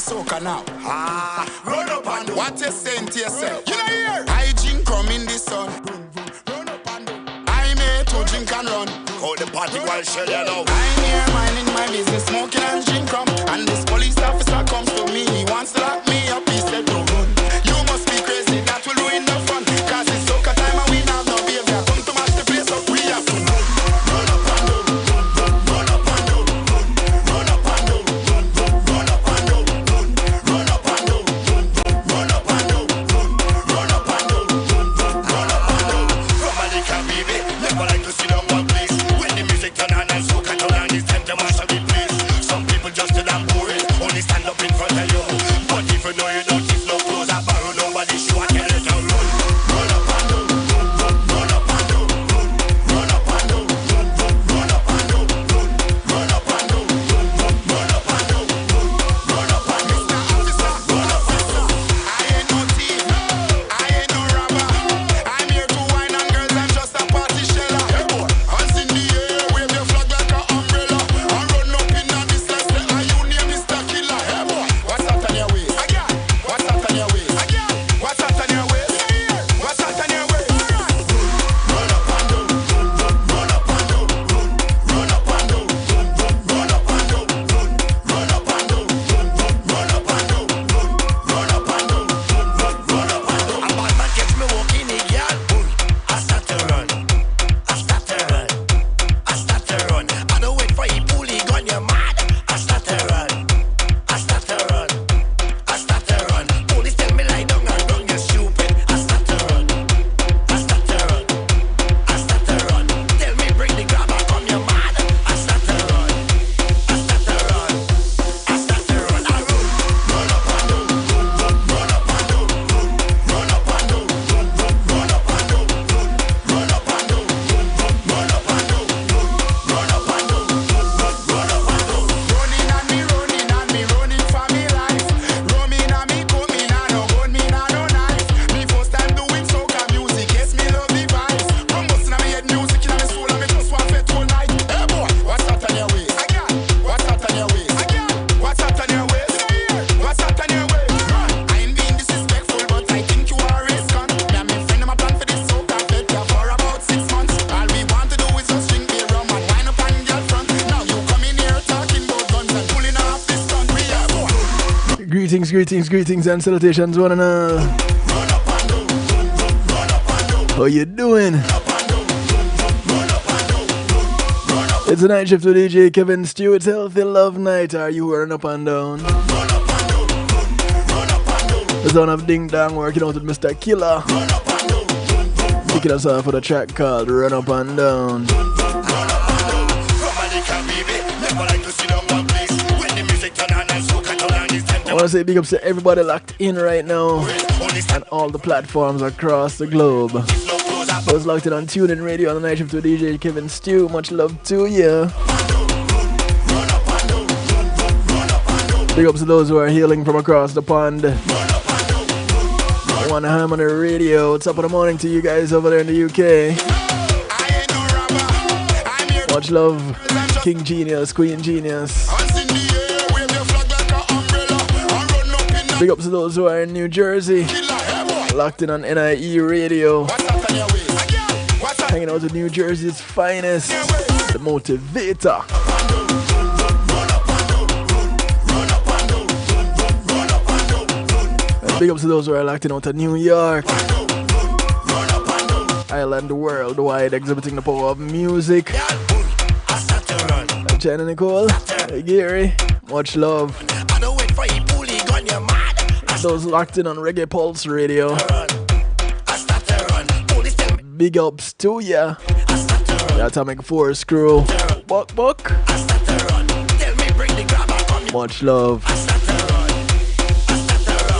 and soca now. Run up and do. What you saying to yourself? You know here. I drink rum in the sun. Run up and do. I made to drink and run. Call the party while shell you know. I'm here minding my business, smoking and drink rum. And this police officer comes to me. He wants to lock me up. He said don't run. You must be crazy. That will ruin the fun. Cause it's soca time and we have no behavior. Come to match the place up. We have to run. Run up and do. Run up and do. Run up and do. Run up and do. Run up and do. Run up and do. Run up and do. Run up and do. From a little baby, never like to see them one place. When the music turn on and soca turn on, it's time to mash up the place. Some people just do that boring, only stand up in front of you. But if you know you don't keep no clothes, I borrow nobody shoe, I tell you to run. Run up and do. Run up and do. Run up and do. Run up and do. Run up and do. Run up and do. Run up and do. Mr. Officer, run up and do. I ain't no thief. I ain't no robber. I'm here to wine on girls. I'm just a party sheller. Hands in the air, wave your flag like an umbrella. And run up in a distance. And you name Mr. Killer. Hey boy, what's that on your waist? Again, what's that on your waist? Again, what's that on your waist? What's that on your waist? Run up and do. Run up and do. Run up and do. Run up and do. Run up and do. Run up and do. Run up and do. Run up and do. A bad man gets me walking in, girl. I start to run. I start to run. I start to run. I don't wait for you pull it gun, you're mad. I start to run. I start to run. I start to run. Police tell me lie down and run, you're stupid. I start to run. I start to run. I start to run. Tell me bring the grabber, come, you're mad. I start to run. I start to run. I start to run. I run. Run up and do. Run up and do. Run up and do. Run up and do. Run up and do. Run up and do. Run up and do. Run up and do. Running for me life. Roaming and me coming and no gun, me and no knife. Me first time doing soca music, yes me love the vibes. From busting on me head music in my soul and me just want it all night. Hey boy, what's that on your waist? Again, what's that on your waist? Again, what's that on your waist? What's that on your waist? I ain't being disrespectful, but I think you are a scum. Me and my friend them a plan for this soca fed ya for about 6 months. All we want to do is just drink beer rum and wine up on girl front. Now you come in here talking about guns and pulling off this stunt. We are boy. Greetings and salutations, one and all. Run up and do. Run up and do. How you doing? Run up and do. Run up and do. Run up. It's a night shift with DJ Kevin Stew. It's Healthy Love Night. Are you run up and down? Run up and do. Run up and do. The son of Ding Dong working out with Mr. Killer. Run up and do. Kicking us off with a track called Run Up and Down. From a little baby, never like to see them one place. When the music turn on and soca turn on, it's time I to want to say big ups to everybody locked in right now only on stand all the platforms across the globe. no clothes, I I was locked in on TuneIn Radio on the night shift with DJ Kevin Stew. Much love to you. Big ups to those who are hailing from across the pond. One Harmony Radio. Top of the morning to you guys over there in the UK. Much love, King Genius, Queen Genius. Big ups to those who are in New Jersey, locked in on NIE Radio, hanging out with New Jersey's finest, the Motivator. And big ups to those who are locked in out of New York, Island worldwide, exhibiting the power of music. China Nicole, hey Gary, much love. Those locked in on Reggae Pulse Radio, big ups to ya. The Atomic Force crew, buck. Much love.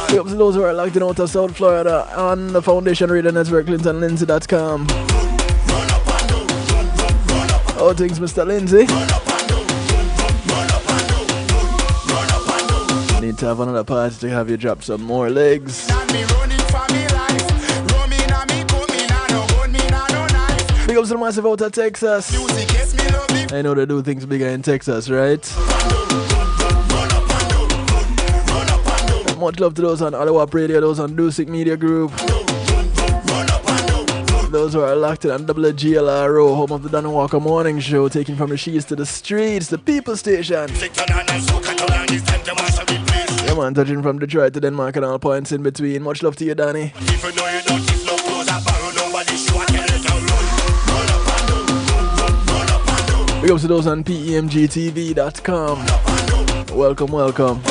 Big ups to those who are locked in out of South Florida on the Foundation Radio Network, ClintonLindsay.com. How things, Mr. Lindsay? Need to have another party to have you drop some more legs. Big ups to the massive out of Texas. I know they do things bigger in Texas, right? Much love to those on Alawap Radio, those on Dusic Media Group. Those who are locked in on WGLRO, home of the Donny Walker Morning Show, taking from the sheets to the streets, the People Station. Yeah man, touching from Detroit to Denmark and all points in between. Much love to you, Danny. Big ups to those on PEMGTV.com. Welcome, welcome.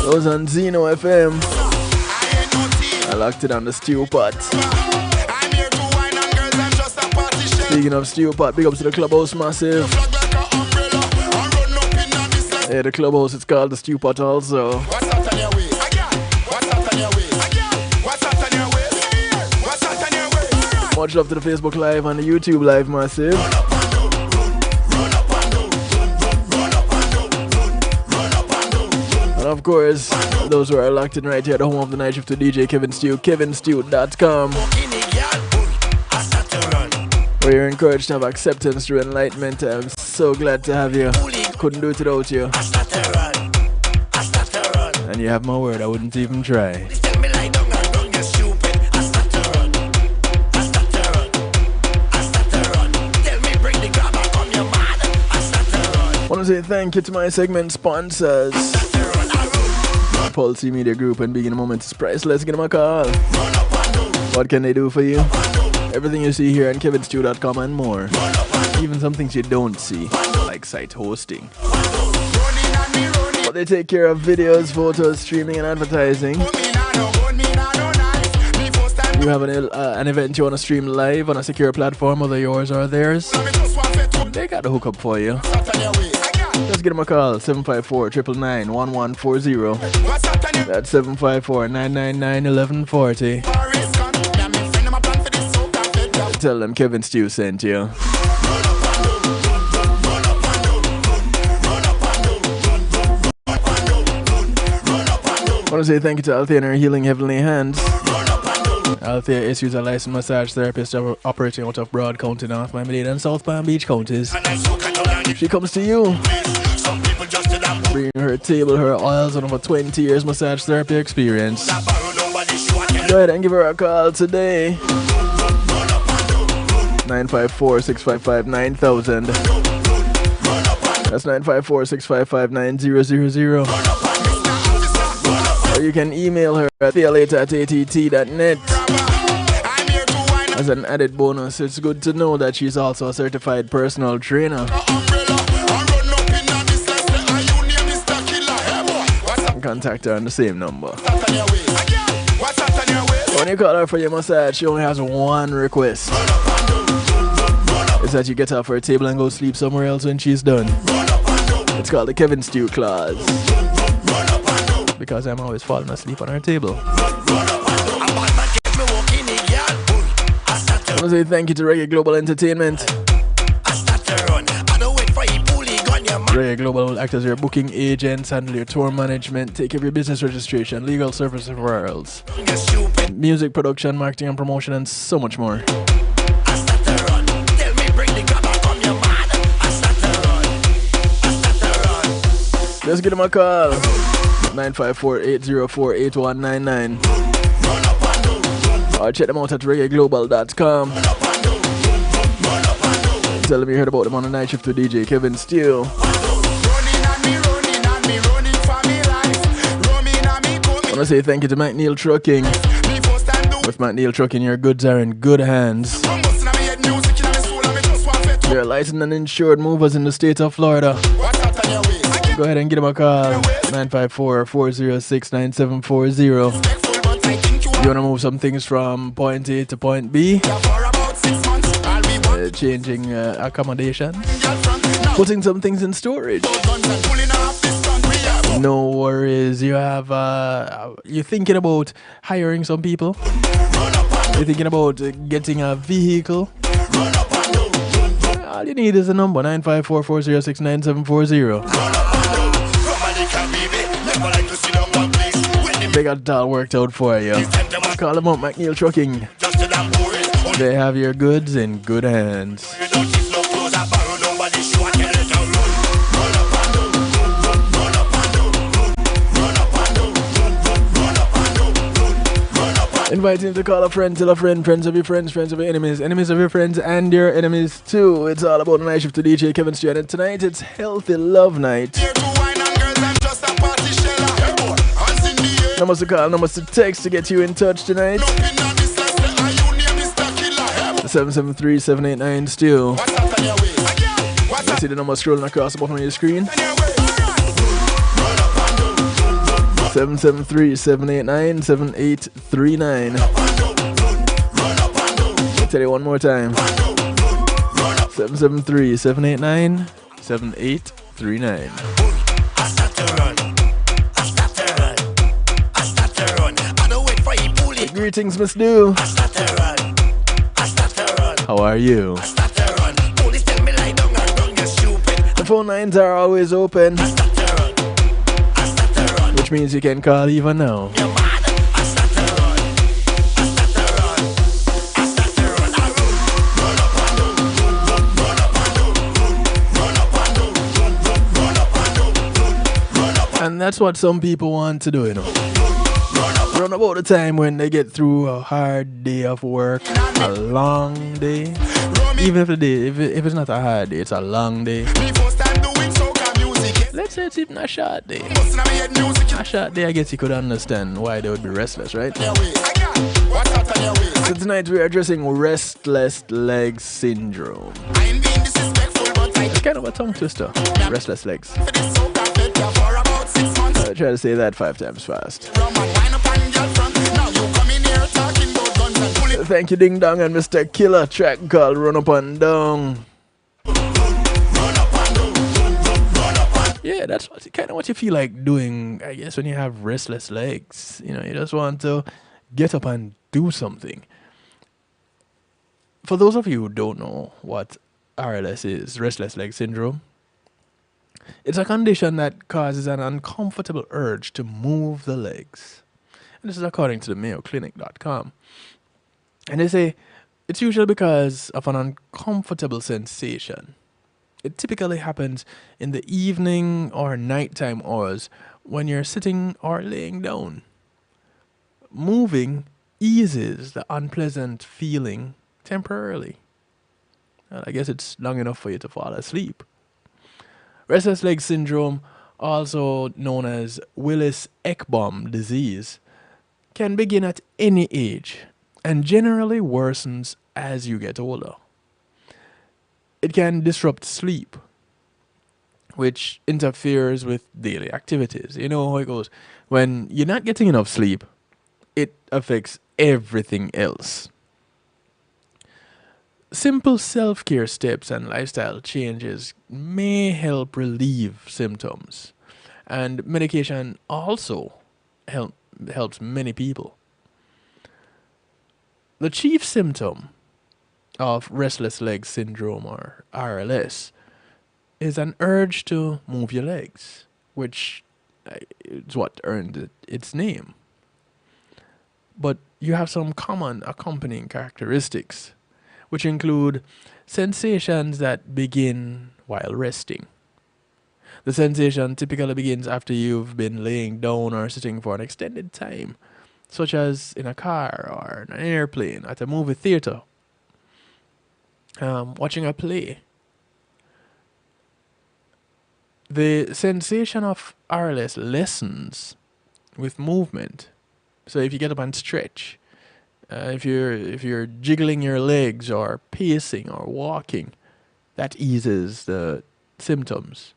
Those on Zeno FM. I locked it on the stew pot. Speaking of stew pot, big ups to the Clubhouse Massive. Yeah, the Clubhouse, it's called the stew pot also. Much love to the Facebook Live and the YouTube Live Massive. And of course, those who are locked in right here at the home of the night shift to DJ Kevin Stew, kevinstew.com, where you're encouraged to have acceptance through enlightenment. I'm so glad to have you. Couldn't do it without you. And you have my word, I wouldn't even try. I want to say thank you to my segment sponsors, Pulse Media Group and Big in a Moment is Priceless. Give them a call. What can they do for you? Everything you see here on kevinstew.com and more. Even some things you don't see, like site hosting. But they take care of videos, photos, streaming and advertising. You have an event you want to stream live on a secure platform, whether yours or theirs, they got the hookup for you. Just give them a call, 754-999-1140. That's 754-999-1140. Tell them Kevin Stew sent you. I want to say thank you to Althea and her Healing Heavenly Hands. Althea is a licensed massage therapist operating out of Broad County, North Miami and South Palm Beach counties. She comes to you, bringing her table, her oils, and over 20 years massage therapy experience. Go ahead and give her a call today. 954-655-9000. That's 954-655-9000. Or you can email her at thealater@att.net. As an added bonus, it's good to know that she's also a certified personal trainer. Contact her on the same number. When you call her for your massage, she only has one request. It's that you get off her table and go sleep somewhere else when she's done. It's called the Kevin Stew Clause. Because I'm always falling asleep on her table. I want to say thank you to Reggae Global Entertainment. Reggae Global will act as your booking agents, handle your tour management, take care of your business registration, legal service referrals, music production, marketing and promotion, and so much more. Just give them a call. 954-804-8199. Or check them out at reggaeglobal.com. Tell them you heard about them on the night shift with DJ Kevin Stew. I want to say thank you to McNeil Trucking. With McNeil Trucking, your goods are in good hands. They're licensed and insured movers in the state of Florida. Go ahead and give them a call. 954-406-9740. You want to move some things from point A to point B? Changing accommodation? Putting some things in storage? No worries. You have you're thinking about hiring some people? You're thinking about getting a vehicle? All you need is a number, 954-406-9740. They got it all worked out for you. Call them up, McNeil Trucking. They have your goods in good hands. Invite him to call a friend, tell a friend, friends of your friends, friends of your enemies, enemies of your friends, and your enemies too. It's all about the night shift to DJ Kevin Stewart, and tonight it's Healthy Love Night. Numbers to call, numbers to text to get you in touch tonight. 773-789 still. You see the number scrolling across the bottom of your screen. 773-789-7839. I'll tell you one more time. 773-789-7839. Greetings, Miss Do. How are you? The phone lines are always open, which means you can call even now. And that's what some people want to do, you know. Run about the time when they get through a hard day of work, a long day. Even if the day, if it's not a hard day, it's a long day. Let's say it's even a short day. A short day, I guess you could understand why they would be restless, right? So tonight we are addressing restless leg syndrome. It's kind of a tongue twister, restless legs. Try to say that 5 times fast. Thank you, Ding Dong and Mr. Killer. Track called Run Up and Down. Yeah, that's kind of what you feel like doing, I guess, when you have restless legs. You know, you just want to get up and do something. For those of you who don't know what RLS is, restless leg syndrome, it's a condition that causes an uncomfortable urge to move the legs. And this is according to the MayoClinic.com. And they say it's usually because of an uncomfortable sensation. It typically happens in the evening or nighttime hours when you're sitting or laying down. Moving eases the unpleasant feeling temporarily. Well, I guess it's long enough for you to fall asleep. Restless leg syndrome, also known as Willis-Ekbom disease, can begin at any age and generally worsens as you get older. It can disrupt sleep, which interferes with daily activities. You know how it goes. When you're not getting enough sleep, it affects everything else. Simple self-care steps and lifestyle changes may help relieve symptoms, and medication also helps many people. The chief symptom of restless leg syndrome, or RLS, is an urge to move your legs, which is what earned its name. But you have some common accompanying characteristics, which include sensations that begin while resting. The sensation typically begins after you've been laying down or sitting for an extended time, such as in a car or in an airplane, at a movie theater, watching a play. The sensation of RLS lessens with movement. So if you get up and stretch, if you're jiggling your legs or pacing or walking, that eases the symptoms.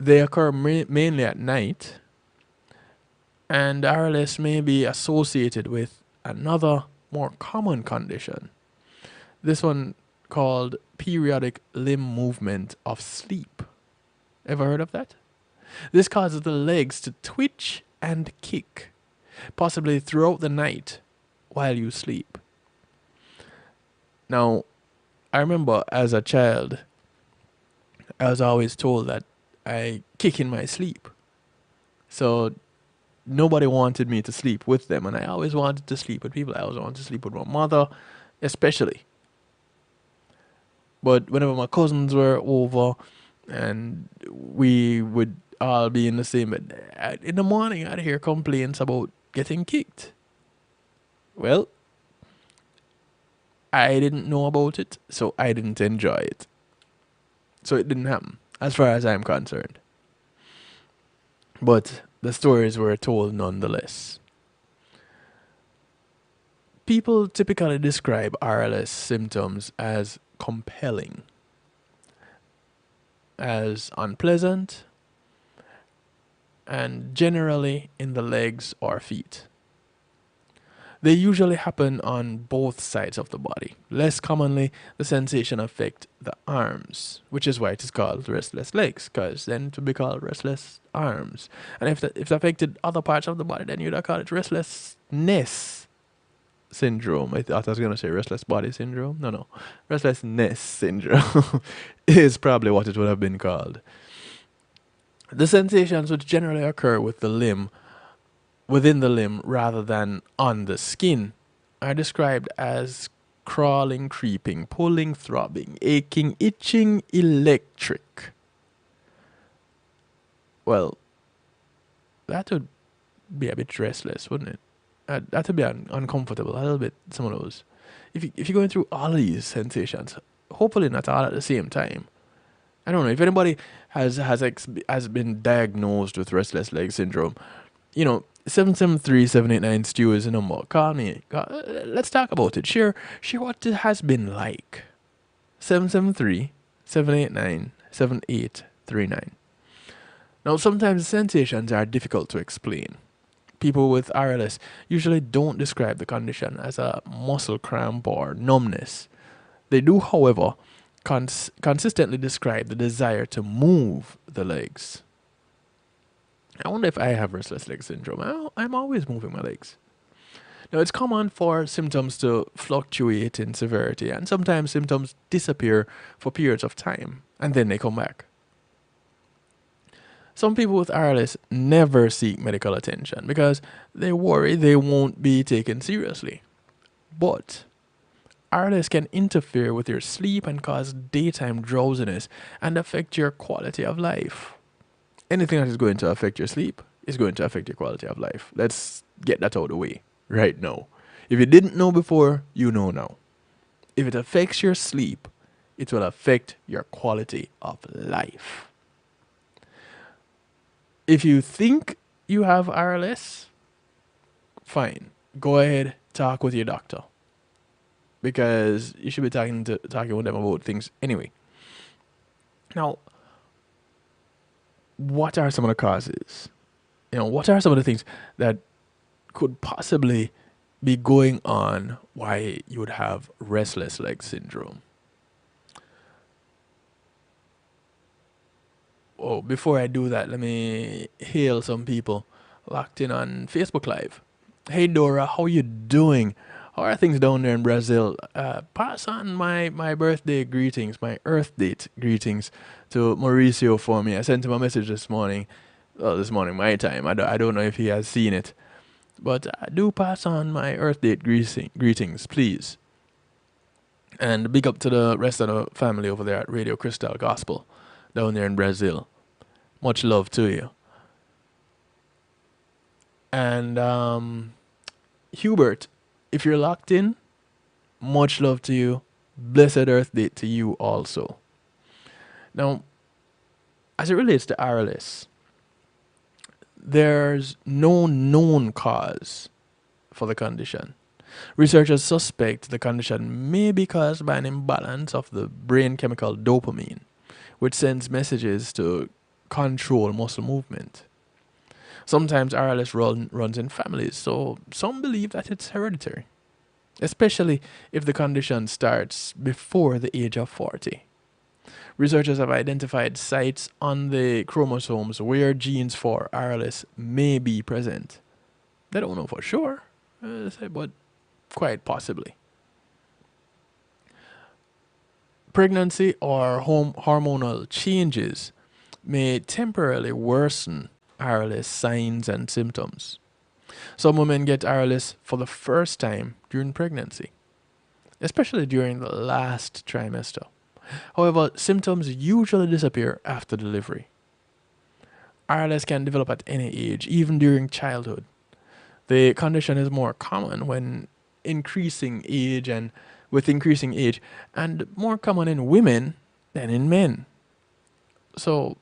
They occur mainly at night, and RLS may be associated with another more common condition. This one called periodic limb movement of sleep. Ever heard of that? This causes the legs to twitch and kick, possibly throughout the night while you sleep. Now, I remember as a child, I was always told that I kick in my sleep. So nobody wanted me to sleep with them, and I always wanted to sleep with people. I always wanted to sleep with my mother, especially. But whenever my cousins were over and we would all be in the same bed, in the morning I'd hear complaints about getting kicked. Well, I didn't know about it, so I didn't enjoy it. So it didn't happen, as far as I'm concerned. But the stories were told nonetheless. People typically describe RLS symptoms as compelling, as unpleasant, and generally in the legs or feet. They usually happen on both sides of the body. Less commonly, the sensation affect the arms, which is why it is called restless legs, because then it would be called restless arms. And if it affected other parts of the body, then you'd call it restlessness syndrome. I thought I was going to say restless body syndrome. No. Restlessness syndrome is probably what it would have been called. The sensations which generally occur within the limb rather than on the skin are described as crawling, creeping, pulling, throbbing, aching, itching, electric. Well, that would be a bit restless, wouldn't it? That would be uncomfortable, a little bit, some of those. If you're going through all of these sensations, hopefully not all at the same time. I don't know if anybody has been diagnosed with restless leg syndrome. 773-789 Stu is the number. Call me. Let's talk about it. Share what it has been like. 773-789-7839. Now, sometimes the sensations are difficult to explain. People with RLS usually don't describe the condition as a muscle cramp or numbness. They do, however, consistently describe the desire to move the legs. I wonder if I have restless leg syndrome. I'm always moving my legs. Now, it's common for symptoms to fluctuate in severity, and sometimes symptoms disappear for periods of time, and then they come back. Some people with RLS never seek medical attention because they worry they won't be taken seriously. But RLS can interfere with your sleep and cause daytime drowsiness and affect your quality of life. Anything that is going to affect your sleep is going to affect your quality of life. Let's get that out of the way right now. If you didn't know before, you know now. If it affects your sleep, it will affect your quality of life. If you think you have RLS, fine. Go ahead, talk with your doctor. Because you should be talking with them about things anyway. Now, what are some of the causes? What are some of the things that could possibly be going on why you would have restless leg syndrome? Oh, before I do that, let me hail some people locked in on Facebook Live. Hey Dora, how you doing? How are things down there in Brazil? Pass on my birthday greetings, my Earth Date greetings to Mauricio for me. I sent him a message this morning. Well, this morning, my time. I don't know if he has seen it. But do pass on my Earth Date greetings, please. And big up to the rest of the family over there at Radio Crystal Gospel down there in Brazil. Much love to you. And Hubert, if you're locked in, much love to you. Blessed Earth Day to you also. Now, as it relates to RLS, there's no known cause for the condition. Researchers suspect the condition may be caused by an imbalance of the brain chemical dopamine, which sends messages to control muscle movement. Sometimes RLS runs in families, so some believe that it's hereditary, especially if the condition starts before the age of 40. Researchers have identified sites on the chromosomes where genes for RLS may be present. They don't know for sure, but quite possibly. Pregnancy or hormonal changes may temporarily worsen RLS signs and symptoms. Some women get RLS for the first time during pregnancy, especially during the last trimester. However, symptoms usually disappear after delivery. RLS can develop at any age, even during childhood. The condition is more common when increasing age and with increasing age, and more common in women than in men. So,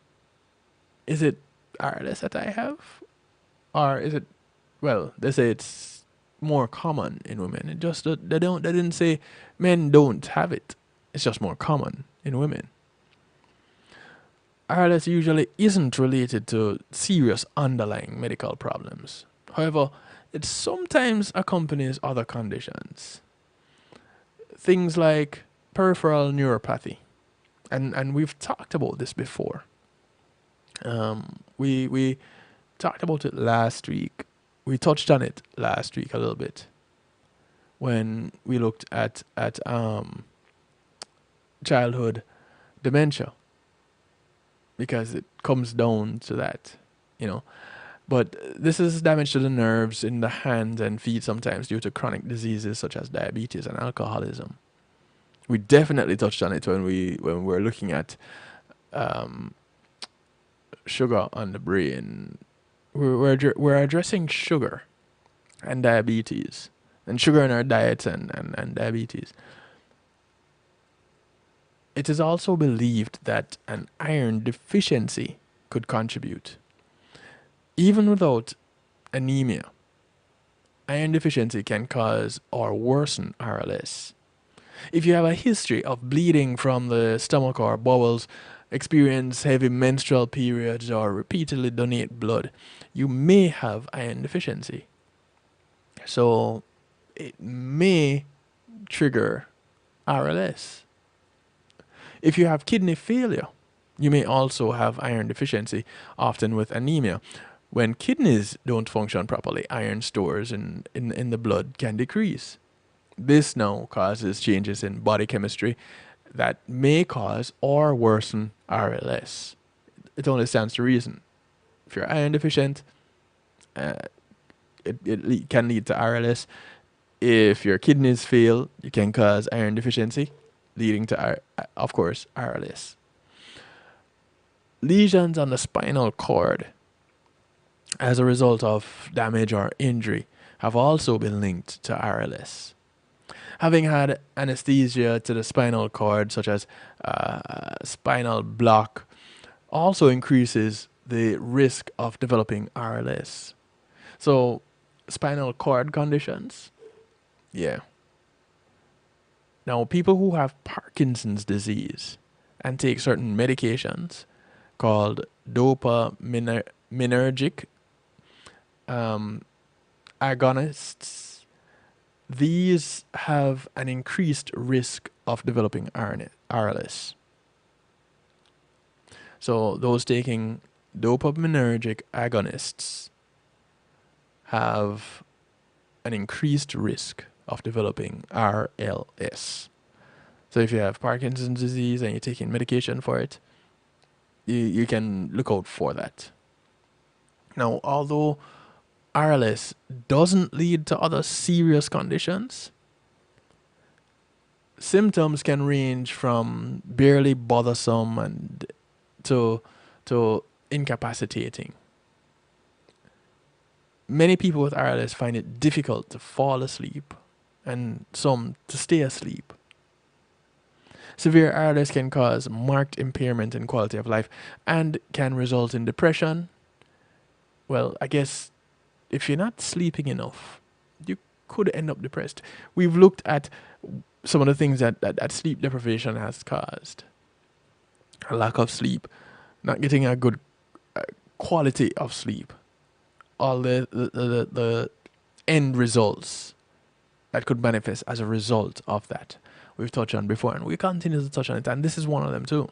is it RLS that I have, or is it? Well, they say it's more common in women. It just they don't they didn't say men don't have it. It's just more common in women. RLS usually isn't related to serious underlying medical problems. However, it sometimes accompanies other conditions. Things like peripheral neuropathy. And we've talked about this before. We talked about it last week. We touched on it last week a little bit when we looked at childhood dementia, because it comes down to that, you know. But this is damage to the nerves in the hands and feet, sometimes due to chronic diseases such as diabetes and alcoholism. We definitely touched on it when we were looking at sugar on the brain. We're addressing sugar and diabetes, and sugar in our diets and diabetes. It is also believed that an iron deficiency could contribute. Even without anemia, iron deficiency can cause or worsen RLS. If you have a history of bleeding from the stomach or bowels, experience heavy menstrual periods, or repeatedly donate blood, you may have iron deficiency. So it may trigger RLS. If you have kidney failure, you may also have iron deficiency, often with anemia. When kidneys don't function properly, iron stores in the blood can decrease. This now causes changes in body chemistry that may cause or worsen RLS. It only stands to reason. If you're iron deficient, it can lead to RLS. If your kidneys fail, you can cause iron deficiency, leading to, of course, RLS. Lesions on the spinal cord as a result of damage or injury have also been linked to RLS. Having had anesthesia to the spinal cord, such as spinal block, also increases the risk of developing RLS. So, spinal cord conditions, yeah. Now, people who have Parkinson's disease and take certain medications called dopaminergic agonists, these have an increased risk of developing RLS. So those taking dopaminergic agonists have an increased risk of developing RLS. So if you have Parkinson's disease and you're taking medication for it, you can look out for that. Now, although RLS doesn't lead to other serious conditions, symptoms can range from barely bothersome and to incapacitating. Many people with RLS find it difficult to fall asleep, and some to stay asleep. Severe RLS can cause marked impairment in quality of life and can result in depression. Well, I guess if you're not sleeping enough, you could end up depressed. We've looked at some of the things that sleep deprivation has caused. A lack of sleep, not getting a good quality of sleep, all the end results that could manifest as a result of that. We've touched on before, and we continue to touch on it, and this is one of them too.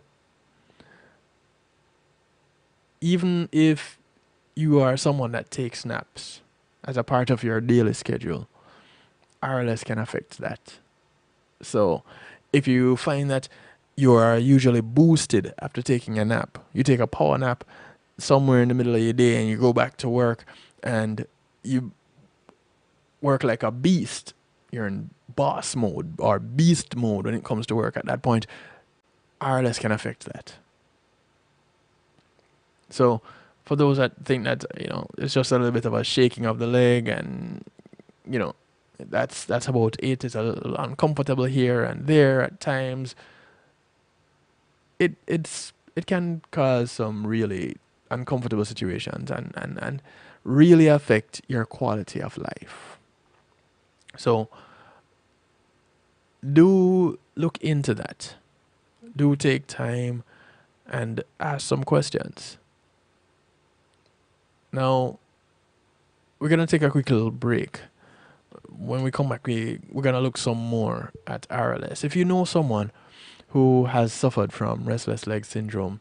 Even if you are someone that takes naps as a part of your daily schedule, RLS can affect that. So if you find that you are usually boosted after taking a nap, you take a power nap somewhere in the middle of your day and you go back to work and you work like a beast, you're in boss mode or beast mode when it comes to work at that point, RLS can affect that. So for those that think that, it's just a little bit of a shaking of the leg and, That's about it. It's a little uncomfortable here and there at times. It can cause some really uncomfortable situations and really affect your quality of life. So do look into that. Do take time and ask some questions. Now, we're going to take a quick little break. When we come back, we're going to look some more at RLS. If you know someone who has suffered from restless leg syndrome,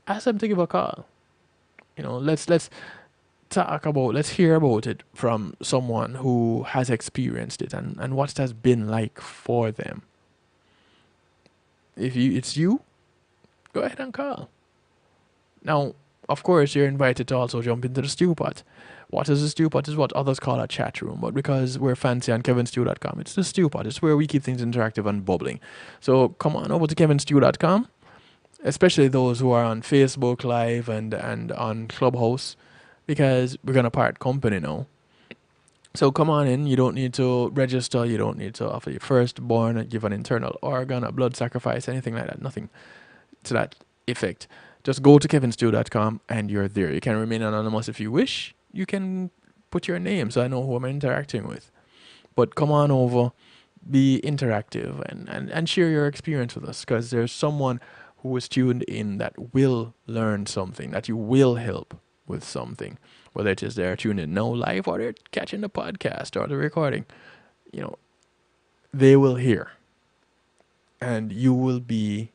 ask them to give a call. Let's let's hear about it from someone who has experienced it and what it has been like for them. If it's you, go ahead and call. Now, of course, you're invited to also jump into the stew pot. What is the stew pot? Is what others call a chat room, but because we're fancy on kevinstew.com, it's the stew pot. It's where we keep things interactive and bubbling. So come on over to kevinstew.com, especially those who are on Facebook Live and on Clubhouse, because we're going to part company now. So come on in. You don't need to register. You don't need to offer your firstborn, give an internal organ, a blood sacrifice, anything like that. Nothing to that effect. Just go to kevinstew.com and you're there. You can remain anonymous if you wish. You can put your name so I know who I'm interacting with. But come on over, be interactive and share your experience with us, because there's someone who is tuned in that will learn something, that you will help with something, whether it is they're tuned in now live or they're catching the podcast or the recording. They will hear, and you will be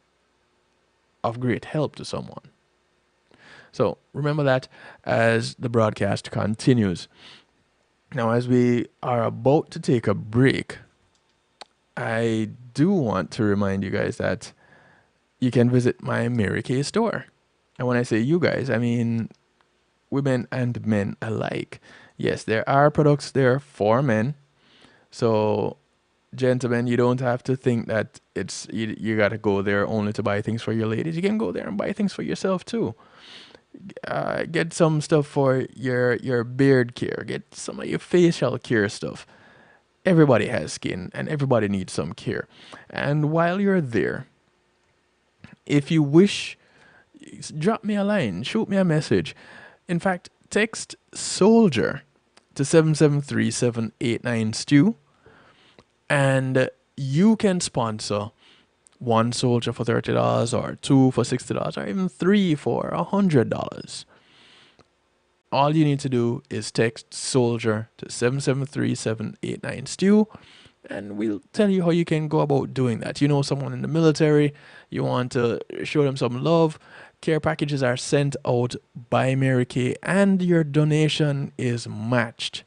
of great help to someone. So remember that as the broadcast continues. Now, as we are about to take a break, I do want to remind you guys that you can visit my Mary Kay store. And when I say you guys, I mean women and men alike. Yes, there are products there for men. So, gentlemen, you don't have to think that it's you got to go there only to buy things for your ladies. You can go there and buy things for yourself too. Get some stuff for your beard care. Get some of your facial care stuff. Everybody has skin and everybody needs some care. And while you're there, if you wish, drop me a line, shoot me a message. In fact, text SOLDIER to 773-789-STEW, and you can sponsor one soldier for $30 or two for $60 or even three for $100. All you need to do is text SOLDIER to 773-789-STEW, and we'll tell you how you can go about doing that. You know someone in the military, you want to show them some love, care packages are sent out by Mary Kay and your donation is matched.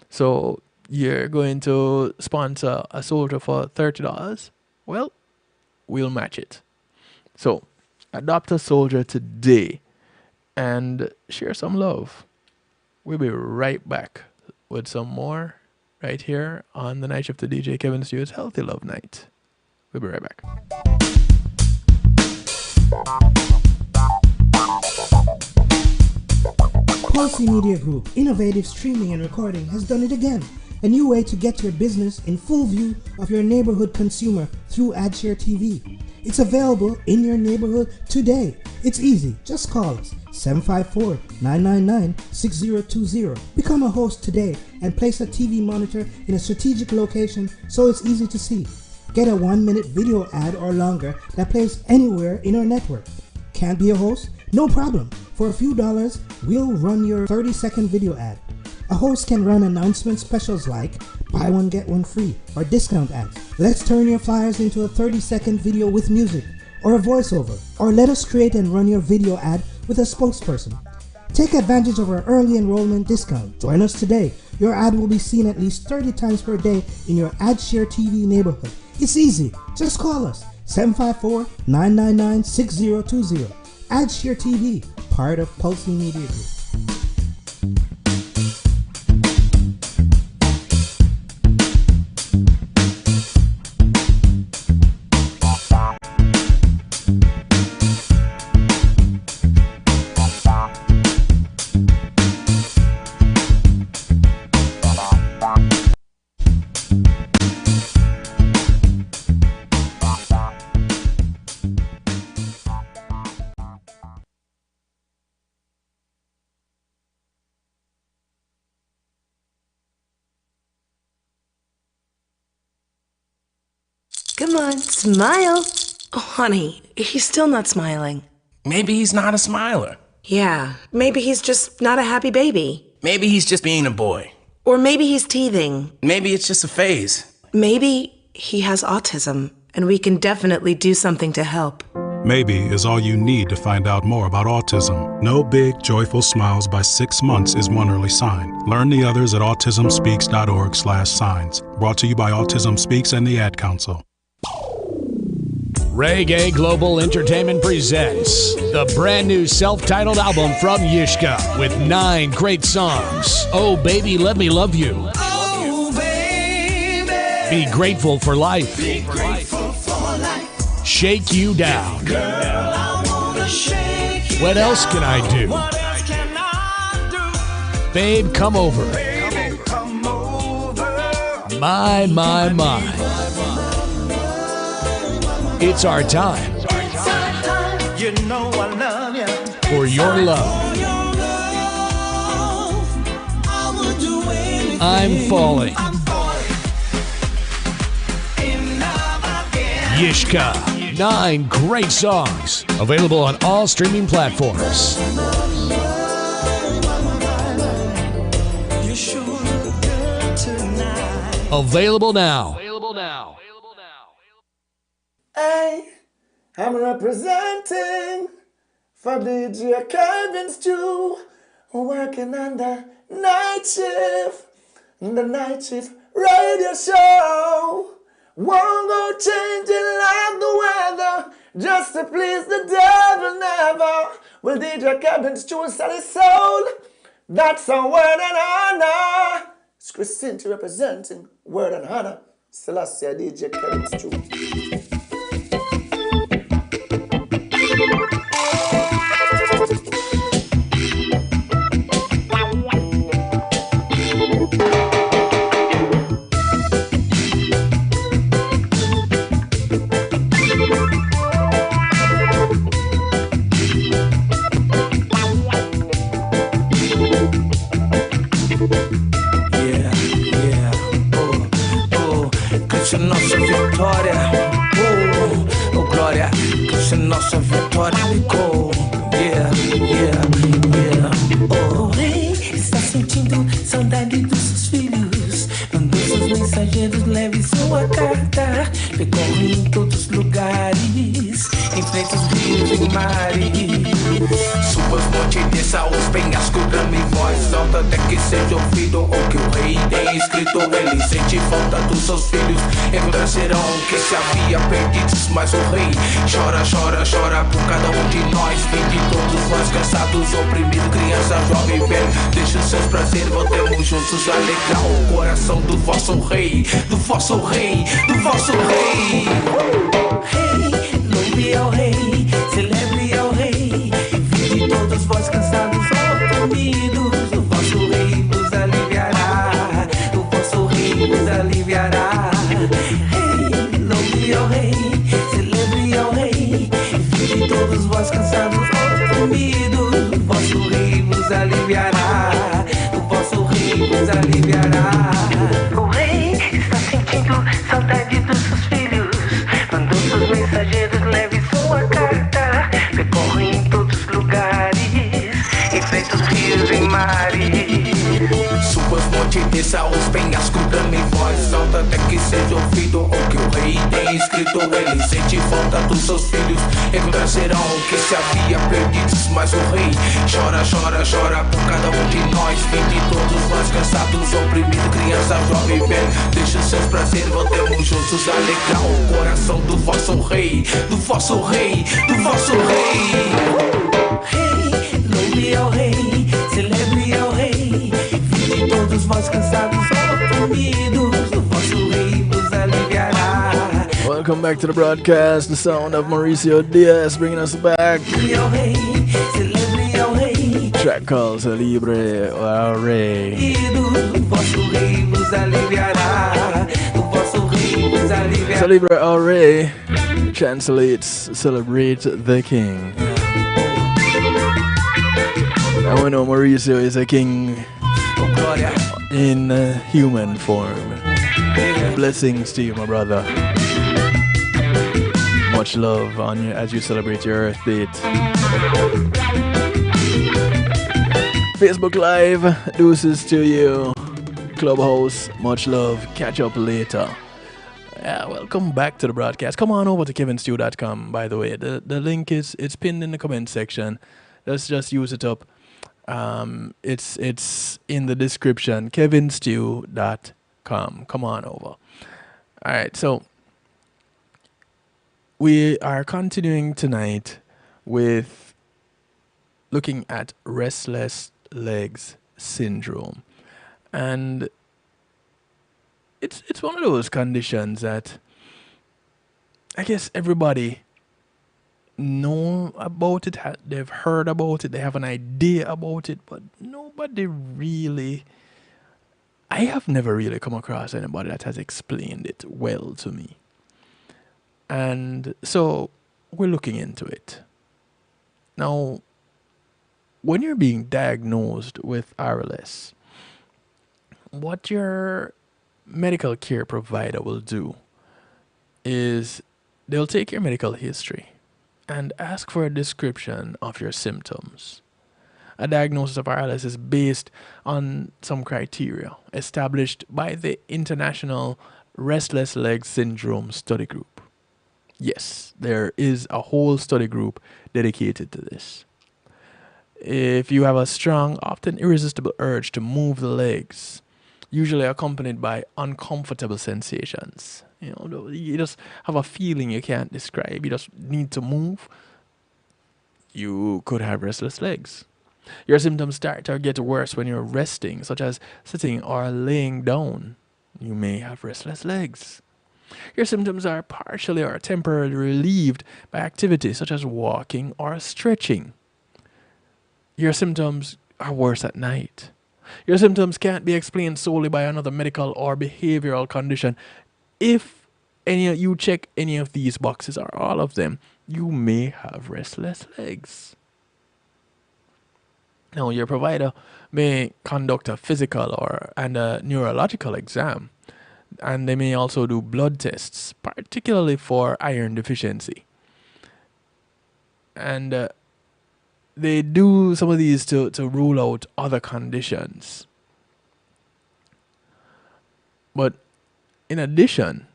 So you're going to sponsor a soldier for $30? Well, we'll match it. So adopt a soldier today and share some love. We'll be right back with some more right here on the night shift to DJ Kevin Stew's Healthy Love Night. We'll be right back. Pulsey Media Group, innovative streaming and recording, has done it again. A new way to get your business in full view of your neighborhood consumer through AdShare TV. It's available in your neighborhood today. It's easy. Just call us 754-999-6020. Become a host today and place a TV monitor in a strategic location so it's easy to see. Get a 1-minute video ad or longer that plays anywhere in our network. Can't be a host? No problem. For a few dollars, we'll run your 30-second video ad. A host can run announcement specials like buy one get one free or discount ads. Let's turn your flyers into a 30-second video with music or a voiceover, or let us create and run your video ad with a spokesperson. Take advantage of our early enrollment discount. Join us today. Your ad will be seen at least 30 times per day in your AdShare TV neighborhood. It's easy. Just call us 754-999-6020. AdShare TV, part of Pulsey Media Group. Come on, smile. Oh, honey, he's still not smiling. Maybe he's not a smiler. Yeah, maybe he's just not a happy baby. Maybe he's just being a boy. Or maybe he's teething. Maybe it's just a phase. Maybe he has autism, and we can definitely do something to help. Maybe is all you need to find out more about autism. No big, joyful smiles by 6 months is one early sign. Learn the others at autismspeaks.org/signs. Brought to you by Autism Speaks and the Ad Council. Reggae Global Entertainment presents the brand new self-titled album from Yishka with 9 great songs. Oh, baby, let me love you. Oh, baby. Be grateful for life. Be grateful for life. Shake you down. Girl, I wanna shake you What else can I do? What else can I do? Babe, come over. Baby, come over. My. It's our time It's our time. You know I love you. for your love. For your love, I would do anything. I'm falling. I'm falling in love again. Yishka. 9 great songs. Available on all streaming platforms. You sure look good tonight. Available now. Hey, I'm representing for DJ Kevin Stew, working on the night shift radio show. Won't go changing like the weather, just to please the devil never. Will DJ Kevin Stew sell his soul? That's a word and honor. It's Christine representing word and honor. Selassie DJ Kevin Stew. Nossa vitória, oh glória, que nossa vitória ficou, oh. Rei, está sentindo saudade dos seus filhos, mandou seus mensageiros, leve sua carta, percorre em todos os lugares, enfrenta os rios e mares. Suba os montes, desça os penhascos, grama e voz alta, até que seja ouvido o que o rei tem escrito. Ele sente falta dos seus filhos, encontrarão que se havia perdidos, mas o rei chora, chora, chora por cada um de nós. Vem de todos nós cansados, oprimidos, criança, jovem, velho. Deixa os seus prazeres, voltemos juntos a alegrar o coração do vosso rei, do vosso rei, do vosso rei. Rei, louve ao rei, celebre ao rei. Vinde de todos vós cansados, oprimidos, o vosso rei vos aliviará, o vosso rei vos aliviará. Rei, louve ao rei, celebre ao rei. Vinde de todos vós cansados, oprimidos, o vosso rei vos aliviará, o vosso rei vos aliviará. O rei está sentindo saudade dos seus filhos, mandou seus mensageiros, leve sua carta, percorre em todos os lugares, enfrenta os rios e mares. Suba os montes, desça os penhascos, grama em voz alta, até que seja ouvido o que o rei tem escrito. Ele sente falta dos seus filhos, encontrarão que se havia perdidos, mas o rei chora, chora, chora por cada um de nós. Vem de todos nós cansados, oprimidos, criança, jovem, velho. Deixa os seus prazeres, voltemos juntos a alegrar o coração do vosso rei, do vosso rei, do vosso rei. Rei, louve ao rei, celebre ao rei. Vinde de todos vós cansados, oprimidos, o vosso rei vos aliviará. Welcome back to the broadcast. The sound of Mauricio Diaz bringing us back. Track called Celebre ao Rei. Celebre ao Rei translates celebrate the king. And we know Mauricio is a king in human form. Blessings to you, my brother. Much love on you as you celebrate your Earth date. Facebook Live, deuces to you. Clubhouse, much love. Catch up later. Yeah, welcome back to the broadcast. Come on over to kevinstew.com, by the way. The link it's pinned in the comment section. Let's just use it up. It's in the description. kevinstew.com. Come on over. Alright, so we are continuing tonight with looking at restless legs syndrome. And it's one of those conditions that I guess everybody know about it, they've heard about it, they have an idea about it, but nobody really, I have never really come across anybody that has explained it well to me. And so we're looking into it. Now, when you're being diagnosed with RLS, what your medical care provider will do is they'll take your medical history and ask for a description of your symptoms. A diagnosis of RLS is based on some criteria established by the International Restless Leg Syndrome Study Group. Yes, there is a whole study group dedicated to this. If you have a strong, often irresistible urge to move the legs, usually accompanied by uncomfortable sensations, you just have a feeling you can't describe, you just need to move, you could have restless legs. Your symptoms start or get worse when you're resting, such as sitting or laying down. You may have restless legs. Your symptoms are partially or temporarily relieved by activities such as walking or stretching. Your symptoms are worse at night. Your symptoms can't be explained solely by another medical or behavioral condition. If you check any of these boxes or all of them, you may have restless legs. Now, your provider may conduct a physical and a neurological exam, and they may also do blood tests, particularly for iron deficiency. And they do some of these to rule out other conditions. But in addition,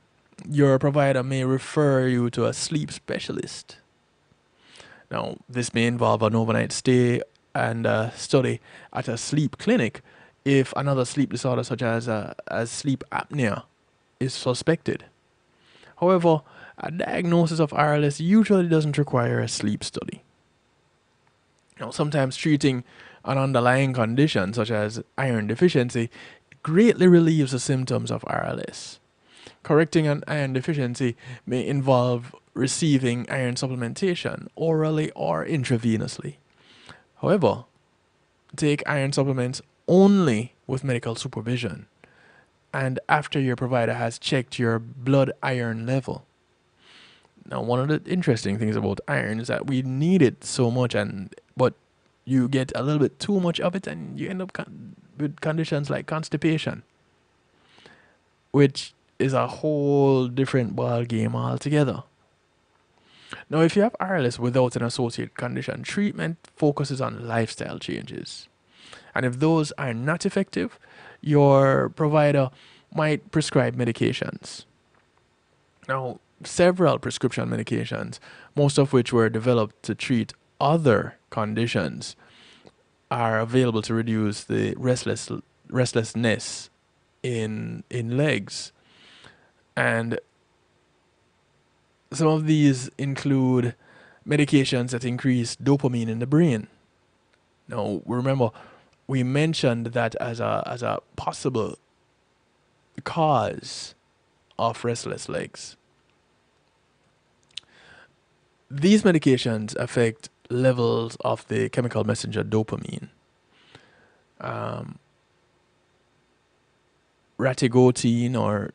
your provider may refer you to a sleep specialist. Now, this may involve an overnight stay and a study at a sleep clinic if another sleep disorder such as sleep apnea is suspected. However, a diagnosis of RLS usually doesn't require a sleep study. Now, sometimes treating an underlying condition such as iron deficiency greatly relieves the symptoms of RLS. Correcting an iron deficiency may involve receiving iron supplementation orally or intravenously. However, take iron supplements only with medical supervision and after your provider has checked your blood iron level. Now, one of the interesting things about iron is that we need it so much, but you get a little bit too much of it and you end up with conditions like constipation, which is a whole different ball game altogether. Now, if you have RLS without an associated condition, treatment focuses on lifestyle changes. And if those are not effective, your provider might prescribe medications. Now, several prescription medications, most of which were developed to treat other conditions, are available to reduce the restlessness in legs. And some of these include medications that increase dopamine in the brain. Now, remember, we mentioned that as a possible cause of restless legs. These medications affect levels of the chemical messenger dopamine. Ratigotine or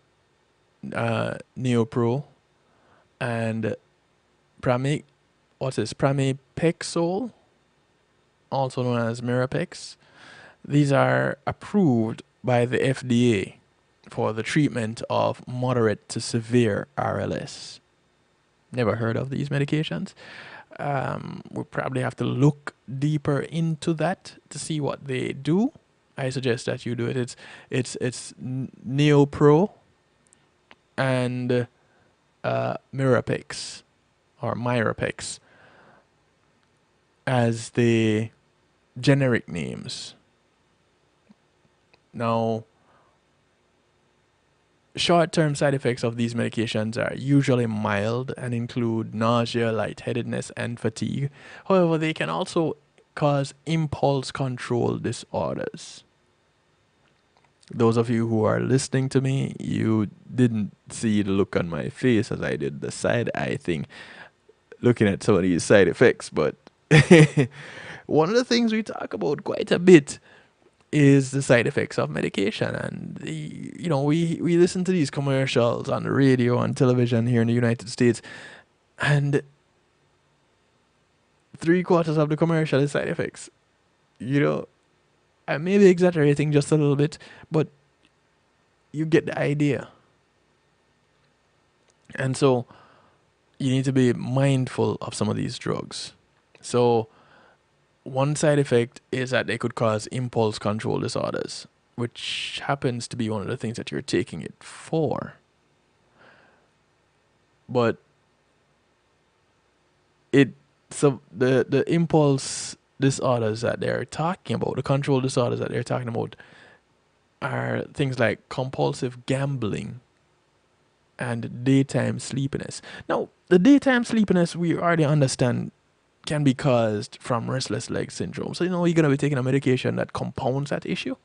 Neopro and pramipexole, also known as Mirapex. These are approved by the FDA for the treatment of moderate to severe RLS. never heard of these medications. We'll probably have to look deeper into that to see what they do. I suggest that you do it. It's Neopro and Mirapex or Mirapex as the generic names. Now, short-term side effects of these medications are usually mild and include nausea, lightheadedness, and fatigue. However, they can also cause impulse control disorders. Those of you who are listening to me, you didn't see the look on my face as I did the side eye thing, looking at some of these side effects. But one of the things we talk about quite a bit is the side effects of medication. And, we listen to these commercials on the radio and television here in the United States, and 3/4 of the commercial is side effects. I may be exaggerating just a little bit, but you get the idea. And so you need to be mindful of some of these drugs. So one side effect is that they could cause impulse control disorders, which happens to be one of the things that you're taking it for. But the impulse disorders that they're talking about, the control disorders that they're talking about, are things like compulsive gambling and daytime sleepiness. Now, the daytime sleepiness we already understand can be caused from restless leg syndrome. So, you're going to be taking a medication that compounds that issue.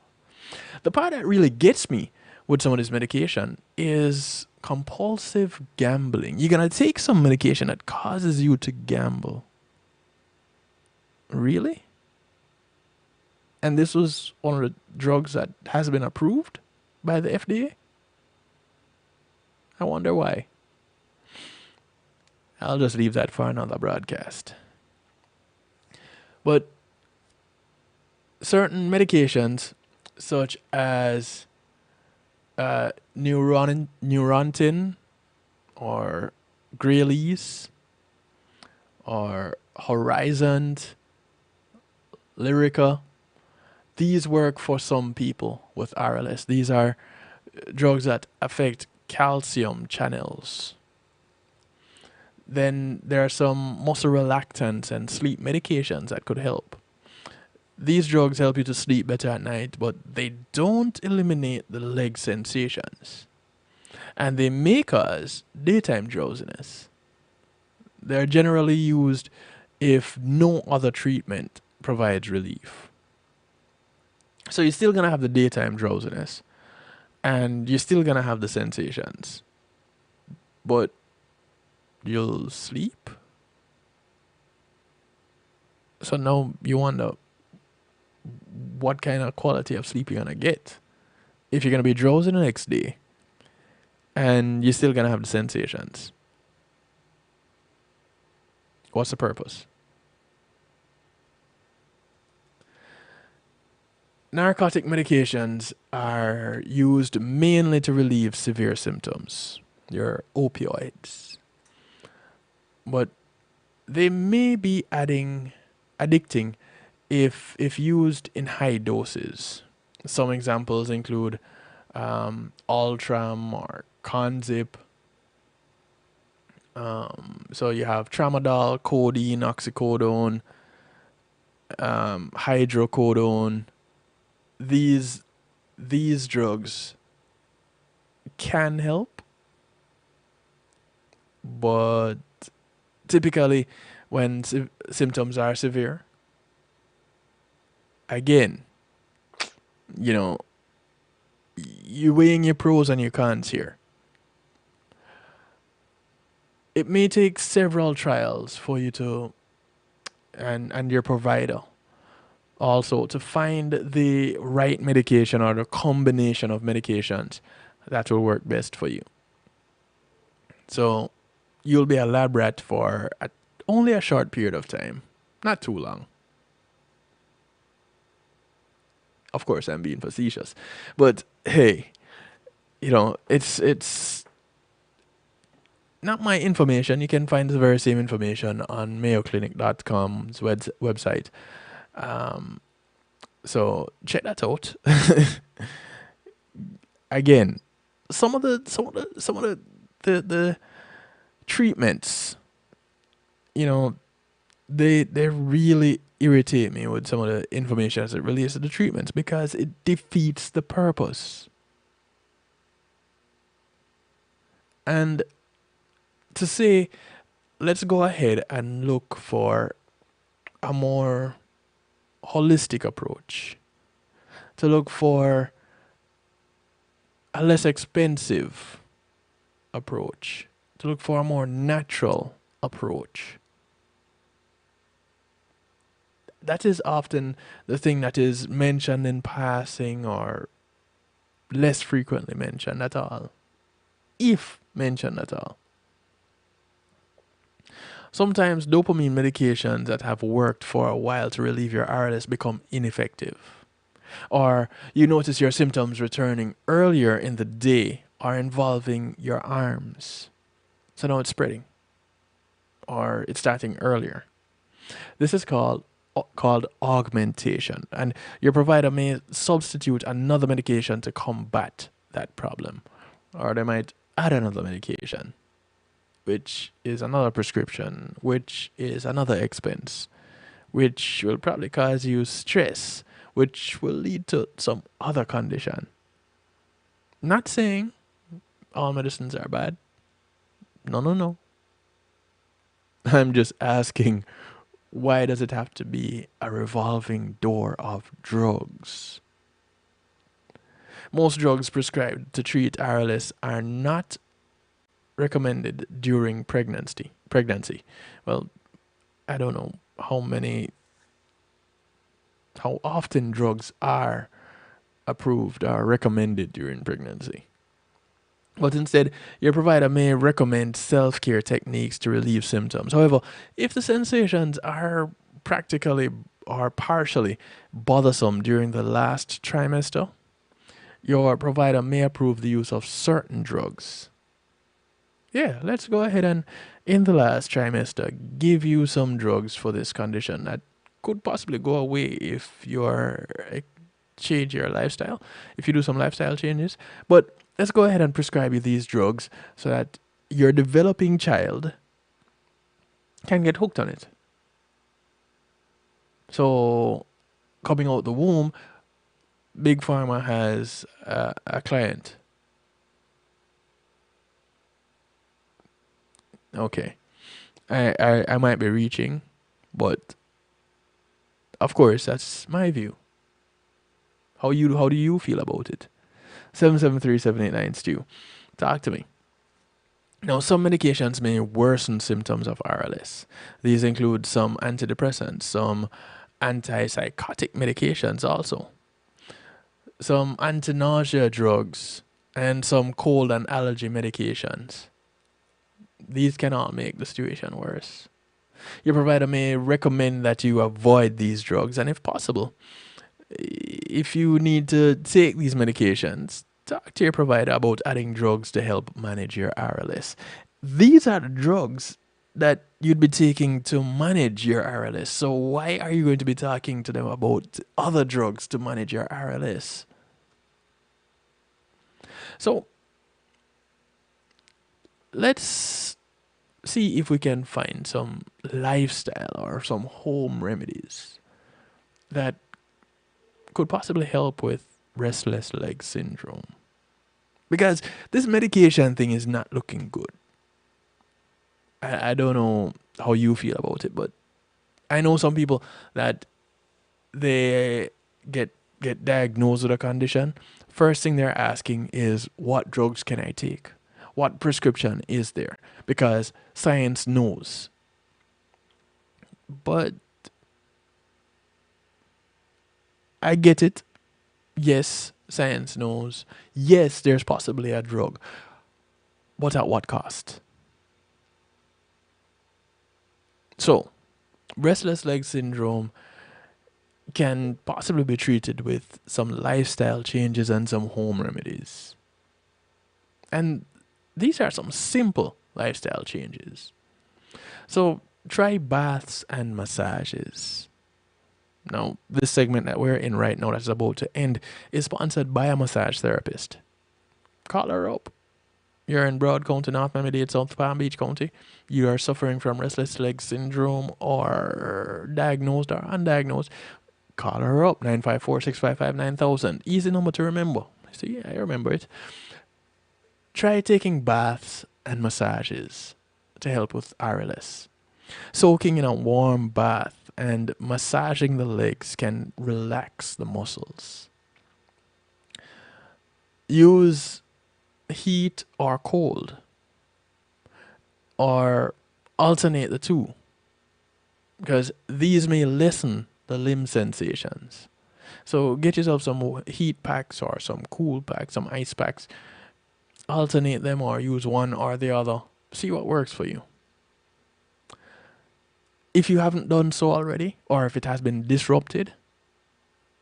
The part that really gets me with some of this medication is compulsive gambling. You're going to take some medication that causes you to gamble. Really? And this was one of the drugs that has been approved by the FDA? I wonder why. I'll just leave that for another broadcast. But certain medications, such as Neurontin or Graylease or Horizont, Lyrica, these work for some people with RLS. These are drugs that affect calcium channels. Then there are some muscle relaxants and sleep medications that could help. These drugs help you to sleep better at night, but they don't eliminate the leg sensations. And they may cause daytime drowsiness. They're generally used if no other treatment provides relief. So you're still going to have the daytime drowsiness, and you're still going to have the sensations, but you'll sleep. So now you wonder what kind of quality of sleep you're going to get if you're going to be drowsy the next day and you're still going to have the sensations. What's the purpose? Narcotic medications are used mainly to relieve severe symptoms, your opioids. But they may be addicting if used in high doses. Some examples include Ultram or Conzip. So you have tramadol, codeine, oxycodone, hydrocodone. These drugs can help, but typically when symptoms are severe, again, you're weighing your pros and your cons here. It may take several trials for you to, and your provider also, to find the right medication or the combination of medications that will work best for you. So you'll be a lab rat for only a short period of time, not too long. Of course, I'm being facetious, but hey, it's not my information. You can find the very same information on mayoclinic.com's website. So check that out. Again, some of the treatments, you know, they really irritate me with some of the information as it relates to the treatments because it defeats the purpose. And to say, let's go ahead and look for a more holistic approach, to look for a less expensive approach, to look for a more natural approach. That is often the thing that is mentioned in passing or less frequently mentioned at all, if mentioned at all. Sometimes dopamine medications that have worked for a while to relieve your RLS become ineffective. Or you notice your symptoms returning earlier in the day or involving your arms. So now it's spreading. Or it's starting earlier. This is called augmentation. And your provider may substitute another medication to combat that problem. Or they might add another medication, which is another prescription, which is another expense, which will probably cause you stress, which will lead to some other condition. Not saying all medicines are bad. No. I'm just asking, why does it have to be a revolving door of drugs? Most drugs prescribed to treat RLS are not recommended during pregnancy. Well, I don't know how often drugs are approved or recommended during pregnancy. But instead, your provider may recommend self-care techniques to relieve symptoms. However, if the sensations are practically or partially bothersome during the last trimester, your provider may approve the use of certain drugs. Yeah, let's go ahead and, in the last trimester, give you some drugs for this condition that could possibly go away if you change your lifestyle, if you do some lifestyle changes. But let's go ahead and prescribe you these drugs so that your developing child can get hooked on it. So, coming out the womb, Big Pharma has a client. Okay. I might be reaching, but of course, that's my view. How do you feel about it? 773-7892. Talk to me. Now, some medications may worsen symptoms of RLS. These include some antidepressants, some antipsychotic medications also, some anti-nausea drugs, and some cold and allergy medications. These can all make the situation worse. Your provider may recommend that you avoid these drugs, and if possible, if you need to take these medications, talk to your provider about adding drugs to help manage your RLS. These are the drugs that you'd be taking to manage your RLS. So why are you going to be talking to them about other drugs to manage your RLS? So let's see if we can find some lifestyle or some home remedies that could possibly help with restless leg syndrome. Because this medication thing is not looking good. I don't know how you feel about it, but I know some people that they get diagnosed with a condition. First thing they're asking is, what drugs can I take? What prescription is there? Because science knows. But I get it. Yes, science knows. Yes, there's possibly a drug. But at what cost? So, restless leg syndrome can possibly be treated with some lifestyle changes and some home remedies. And these are some simple lifestyle changes. So try baths and massages. Now, this segment that we're in right now that's about to end is sponsored by a massage therapist. Call her up. You're in Broad County, North Miami-Dade, South Palm Beach County. You are suffering from restless leg syndrome or diagnosed or undiagnosed. Call her up, 954-655-9000. Easy number to remember. See, I remember it. Try taking baths and massages to help with RLS. Soaking in a warm bath and massaging the legs can relax the muscles. Use heat or cold, or alternate the two, because these may lessen the limb sensations. So get yourself some heat packs or some cool packs, some ice packs. Alternate them or use one or the other. See what works for you. If you haven't done so already, or if it has been disrupted,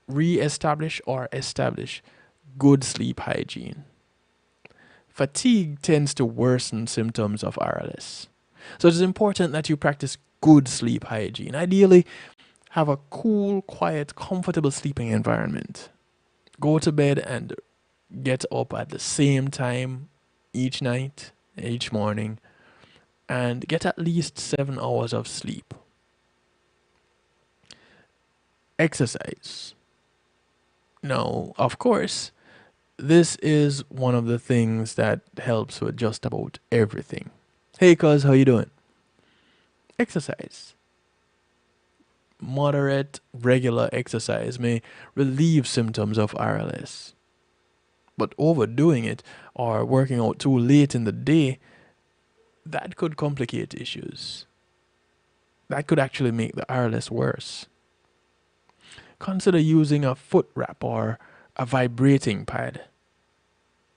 re-establish or establish good sleep hygiene. Fatigue tends to worsen symptoms of RLS. So it is important that you practice good sleep hygiene. Ideally, have a cool, quiet, comfortable sleeping environment. Go to bed and get up at the same time each night, each morning, and get at least 7 hours of sleep. Exercise. Now, of course, this is one of the things that helps with just about everything. Hey, cuz, how you doing? Exercise. Moderate, regular exercise may relieve symptoms of RLS. But overdoing it or working out too late in the day, that could complicate issues. That could actually make the RLS worse. Consider using a foot wrap or a vibrating pad.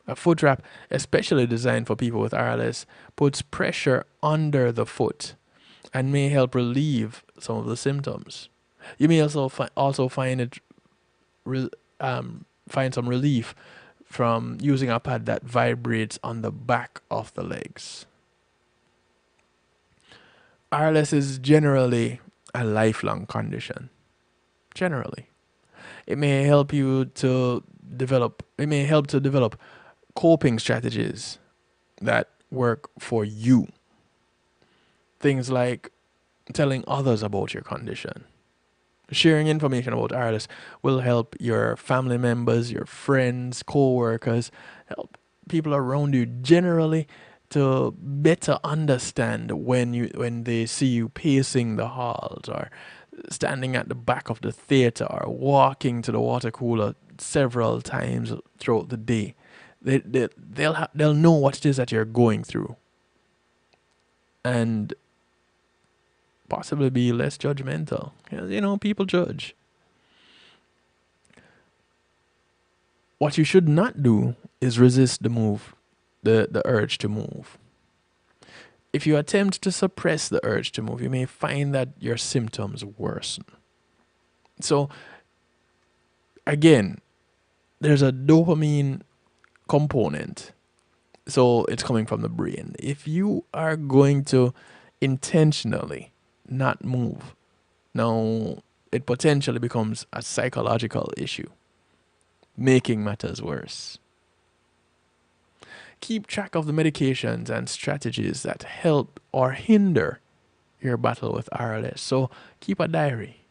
A foot wrap, especially designed for people with RLS, puts pressure under the foot and may help relieve some of the symptoms. You may also find some relief from using a pad that vibrates on the back of the legs. RLS is generally a lifelong condition. Generally. It may help to develop coping strategies that work for you. Things like telling others about your condition. Sharing information about RLS will help your family members, your friends, co-workers, help people around you generally to better understand when they see you pacing the halls or standing at the back of the theater or walking to the water cooler several times throughout the day. They'll know what it is that you're going through, and possibly be less judgmental. You know, people judge. What you should not do is resist the urge to move. If you attempt to suppress the urge to move, you may find that your symptoms worsen. So, again, there's a dopamine component. So it's coming from the brain. If you are going to intentionally not move, now it potentially becomes a psychological issue, making matters worse. Keep track of the medications and strategies that help or hinder your battle with RLS. So keep a diary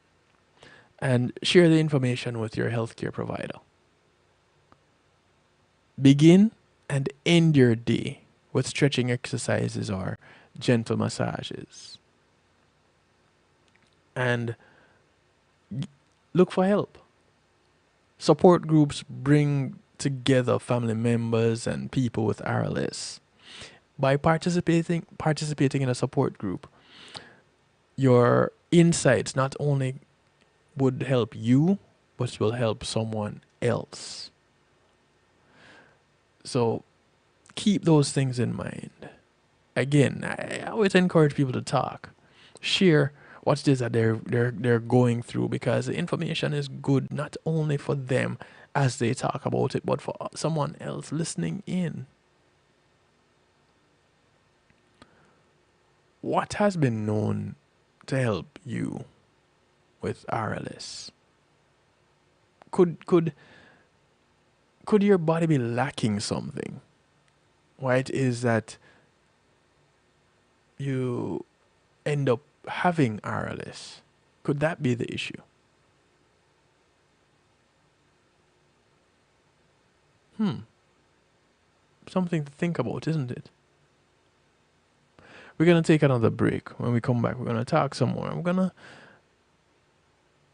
and share the information with your healthcare provider. Begin and end your day with stretching exercises or gentle massages. And look for help. Support groups bring together family members and people with RLS. By participating in a support group, your insights not only would help you, but will help someone else. So keep those things in mind. Again, I always encourage people to talk, share what it is that they're going through, because the information is good not only for them as they talk about it, but for someone else listening in. what has been known to help you with RLS? Could your body be lacking something? Why it is that you end up having RLS? Could that be the issue? Something to think about, isn't it? We're going to take another break. When we come back, we're going to talk some more. We're going to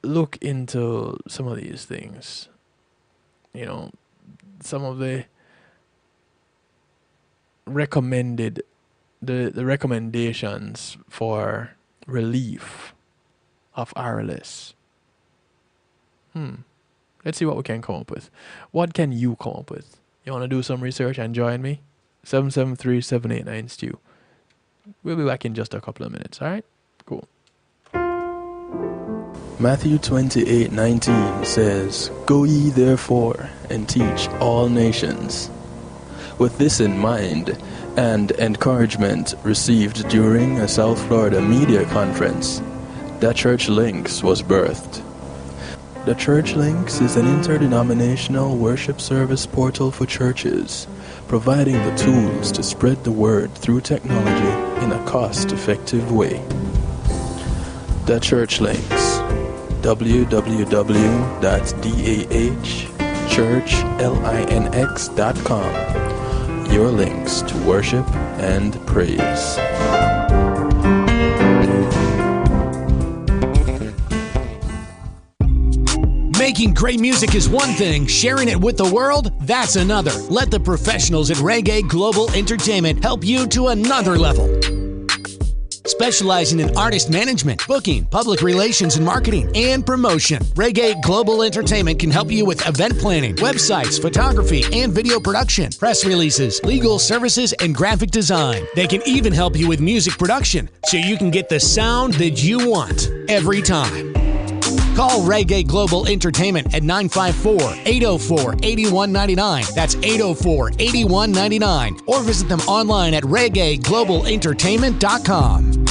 look into some of these things. You know, some of the recommended, the recommendations for relief of RLS. Let's see what we can come up with. What can you come up with? You want to do some research and join me? 773-789-STEW. We'll be back in just a couple of minutes, all right? Cool. Matthew 28:19 says, "Go ye therefore and teach all nations." With this in mind, and encouragement received during a South Florida media conference, The Church Links was birthed. The Church Links is an interdenominational worship service portal for churches, providing the tools to spread the word through technology in a cost-effective way. The Church Links, www.dahchurchlinx.com. Your links to worship and praise. Making great music is one thing, sharing it with the world, that's another. Let the professionals at Reggae Global Entertainment help you to another level. Specializing in artist management, booking, public relations and marketing, and promotion, Reggae Global Entertainment can help you with event planning, websites, photography, and video production, press releases, legal services, and graphic design. They can even help you with music production, so you can get the sound that you want every time. Call Reggae Global Entertainment at 954-804-8199. That's 804-8199. Or visit them online at reggaeglobalentertainment.com.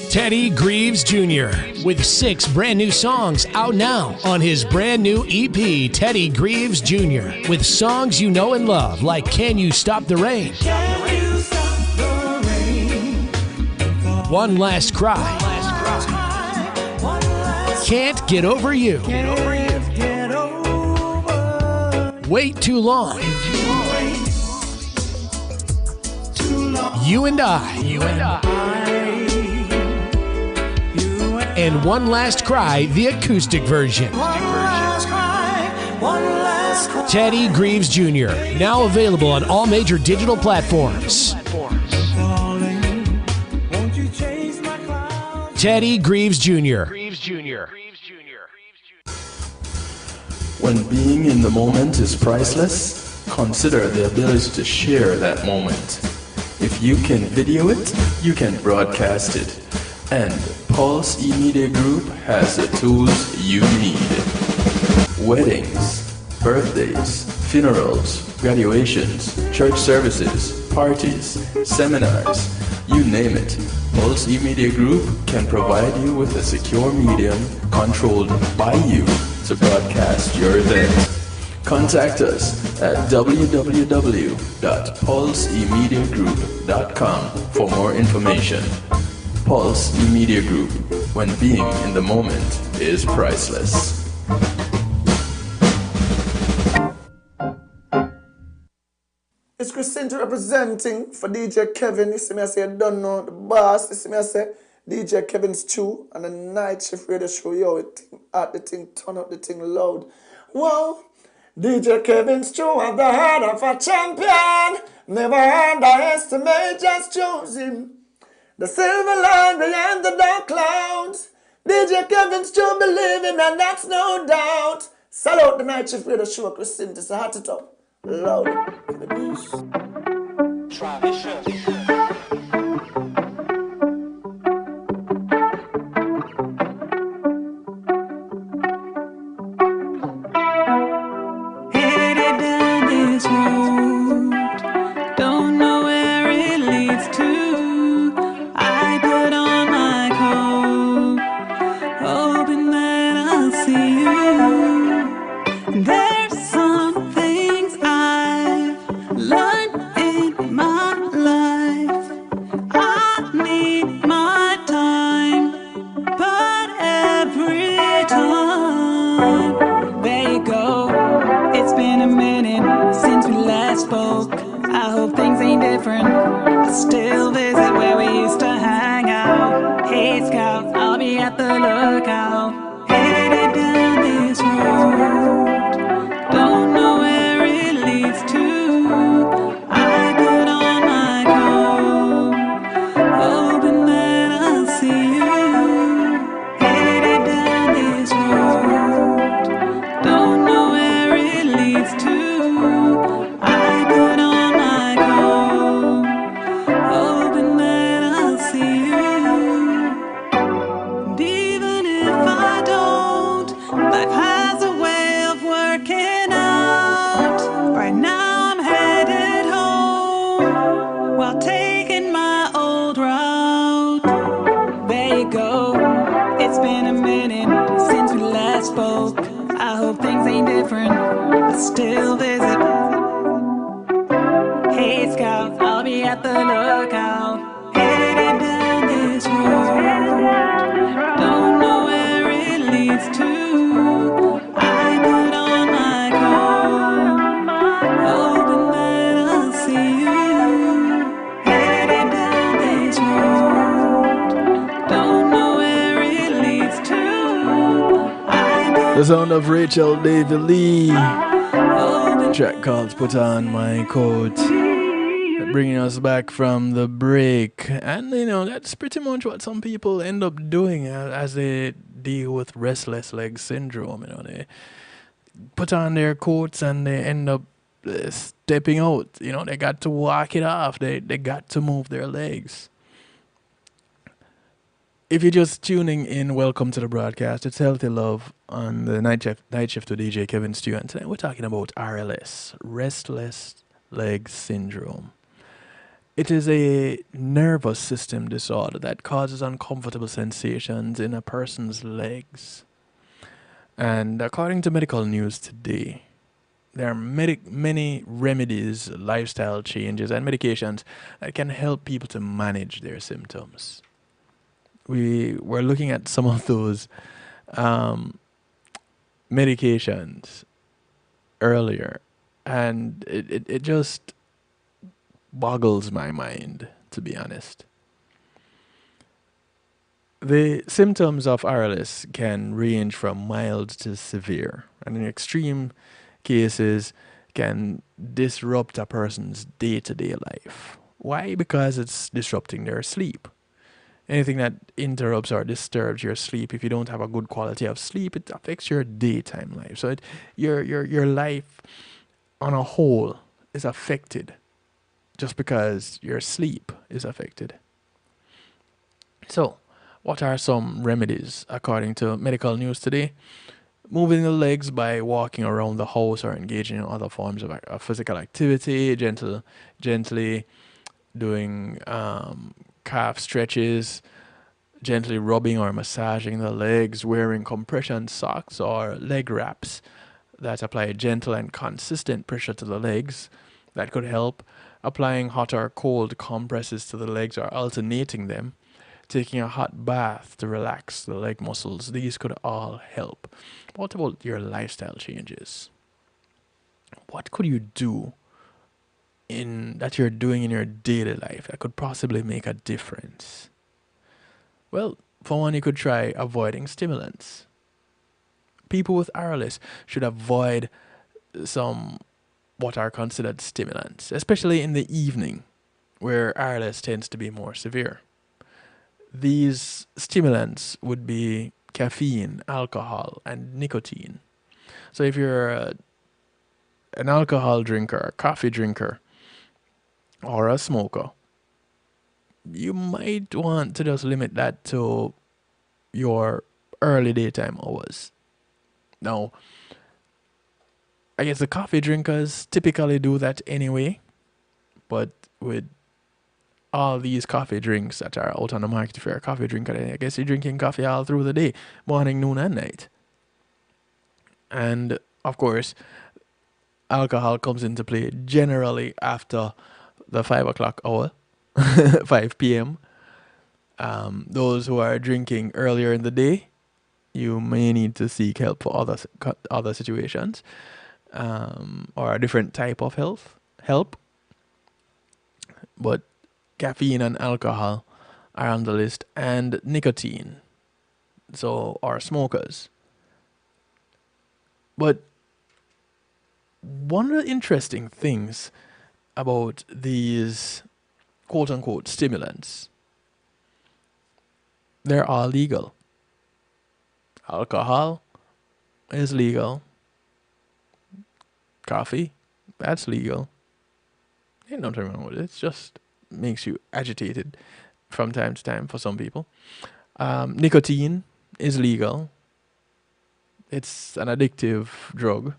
Teddy Greaves Jr. with 6 brand new songs out now on his brand new EP, Teddy Greaves Jr. with songs you know and love like Can You Stop the Rain? One Last Cry. Can't Get Over You. Wait Too Long. You and I. And One Last Cry, the acoustic version. Teddy Greaves Jr. Now available on all major digital platforms. Teddy Greaves Jr. When being in the moment is priceless, consider the ability to share that moment. If you can video it, you can broadcast it. And Pulse E-Media Group has the tools you need. Weddings, birthdays, funerals, graduations, church services, parties, seminars, you name it. Pulse E-Media Group can provide you with a secure medium controlled by you to broadcast your event. Contact us at www.pulsemediagroup.com for more information. Pulse E-Media Group, when being in the moment is priceless. It's Christine representing for DJ Kevin. You see me, I say, I don't know the boss. You see me, I say, DJ Kevin's Stew and the night shift radio show. Yo, it thing at the thing, turn up the thing loud. Whoa, DJ Kevin's Stew have the heart of a champion. Never underestimate, just choose him. The silver line behind the dark clouds. DJ Kevin's Stew, believe him, and that's no doubt. Salute the night shift radio show, Christine. It's a hot it up. Loud. The beast. Headed down this road, don't know where it leads to. learn in my life. I need my time, but every time, there you go. It's been a minute since we last spoke. I hope things ain't different. I still visit where we used to hang out. Hey Scout, I'll be at the lookout. Headed down this road, don't know where it leads to. I put on my coat, hoping that I'll see you. Headed down this road, don't know where it leads to. I put on my coat, hoping that I'll see you. And even if I don't, life has a way of working out. Right now I'm headed home while taking my old route. There you go. It's been a minute since we last spoke. I hope things ain't different. I still visit. Hey Scout, I'll be at the lookout. Headed down this road, don't know where it leads to. I put on my coat, hoping that I'll see you. Headed down this road, don't know where it leads to. I put The sound of Rachel David Lee. hoping Track called Put On My Coat. Bringing us back from the break. And, you know, that's pretty much what some people end up doing as they deal with restless leg syndrome. You know, they put on their coats and they end up stepping out. You know, they got to walk it off. They got to move their legs. If you're just tuning in, welcome to the broadcast. It's Healthy Love on the night shift with DJ Kevin Stew. And tonight we're talking about RLS, Restless Leg Syndrome. It is a nervous system disorder that causes uncomfortable sensations in a person's legs. And according to medical news today, there are many remedies, lifestyle changes, and medications that can help people to manage their symptoms. We were looking at some of those medications earlier, and it just boggles my mind, to be honest. The symptoms of RLS can range from mild to severe, and in extreme cases can disrupt a person's day-to-day life. Why? Because it's disrupting their sleep. Anything that interrupts or disturbs your sleep, if you don't have a good quality of sleep, it affects your daytime life. So your life on a whole is affected just because your sleep is affected. So, what are some remedies according to medical news today? Moving the legs by walking around the house or engaging in other forms of physical activity, gently doing calf stretches, gently rubbing or massaging the legs, wearing compression socks or leg wraps that apply gentle and consistent pressure to the legs. That could help. Applying hot or cold compresses to the legs or alternating them. Taking a hot bath to relax the leg muscles. These could all help. What about your lifestyle changes? What could you do that you're doing in your daily life that could possibly make a difference? Well, for one, you could try avoiding stimulants. People with RLS should avoid some what are considered stimulants, especially in the evening, where RLS tends to be more severe. These stimulants would be caffeine, alcohol, and nicotine. So if you're an alcohol drinker, a coffee drinker, or a smoker, you might want to just limit that to your early daytime hours. Now, I guess the coffee drinkers typically do that anyway, but with all these coffee drinks that are out on the market, if you're a coffee drinker, I guess you're drinking coffee all through the day, morning, noon, and night. And, of course, alcohol comes into play generally after the 5 o'clock hour, 5 p.m. Those who are drinking earlier in the day, you may need to seek help for other situations, or a different type of help. But caffeine and alcohol are on the list, and nicotine. So, are smokers. But one of the interesting things about these quote unquote stimulants, they're all legal. Alcohol is legal. Coffee, that's legal. Ain't nothing wrong with it. It just makes you agitated from time to time for some people. Nicotine is legal. It's an addictive drug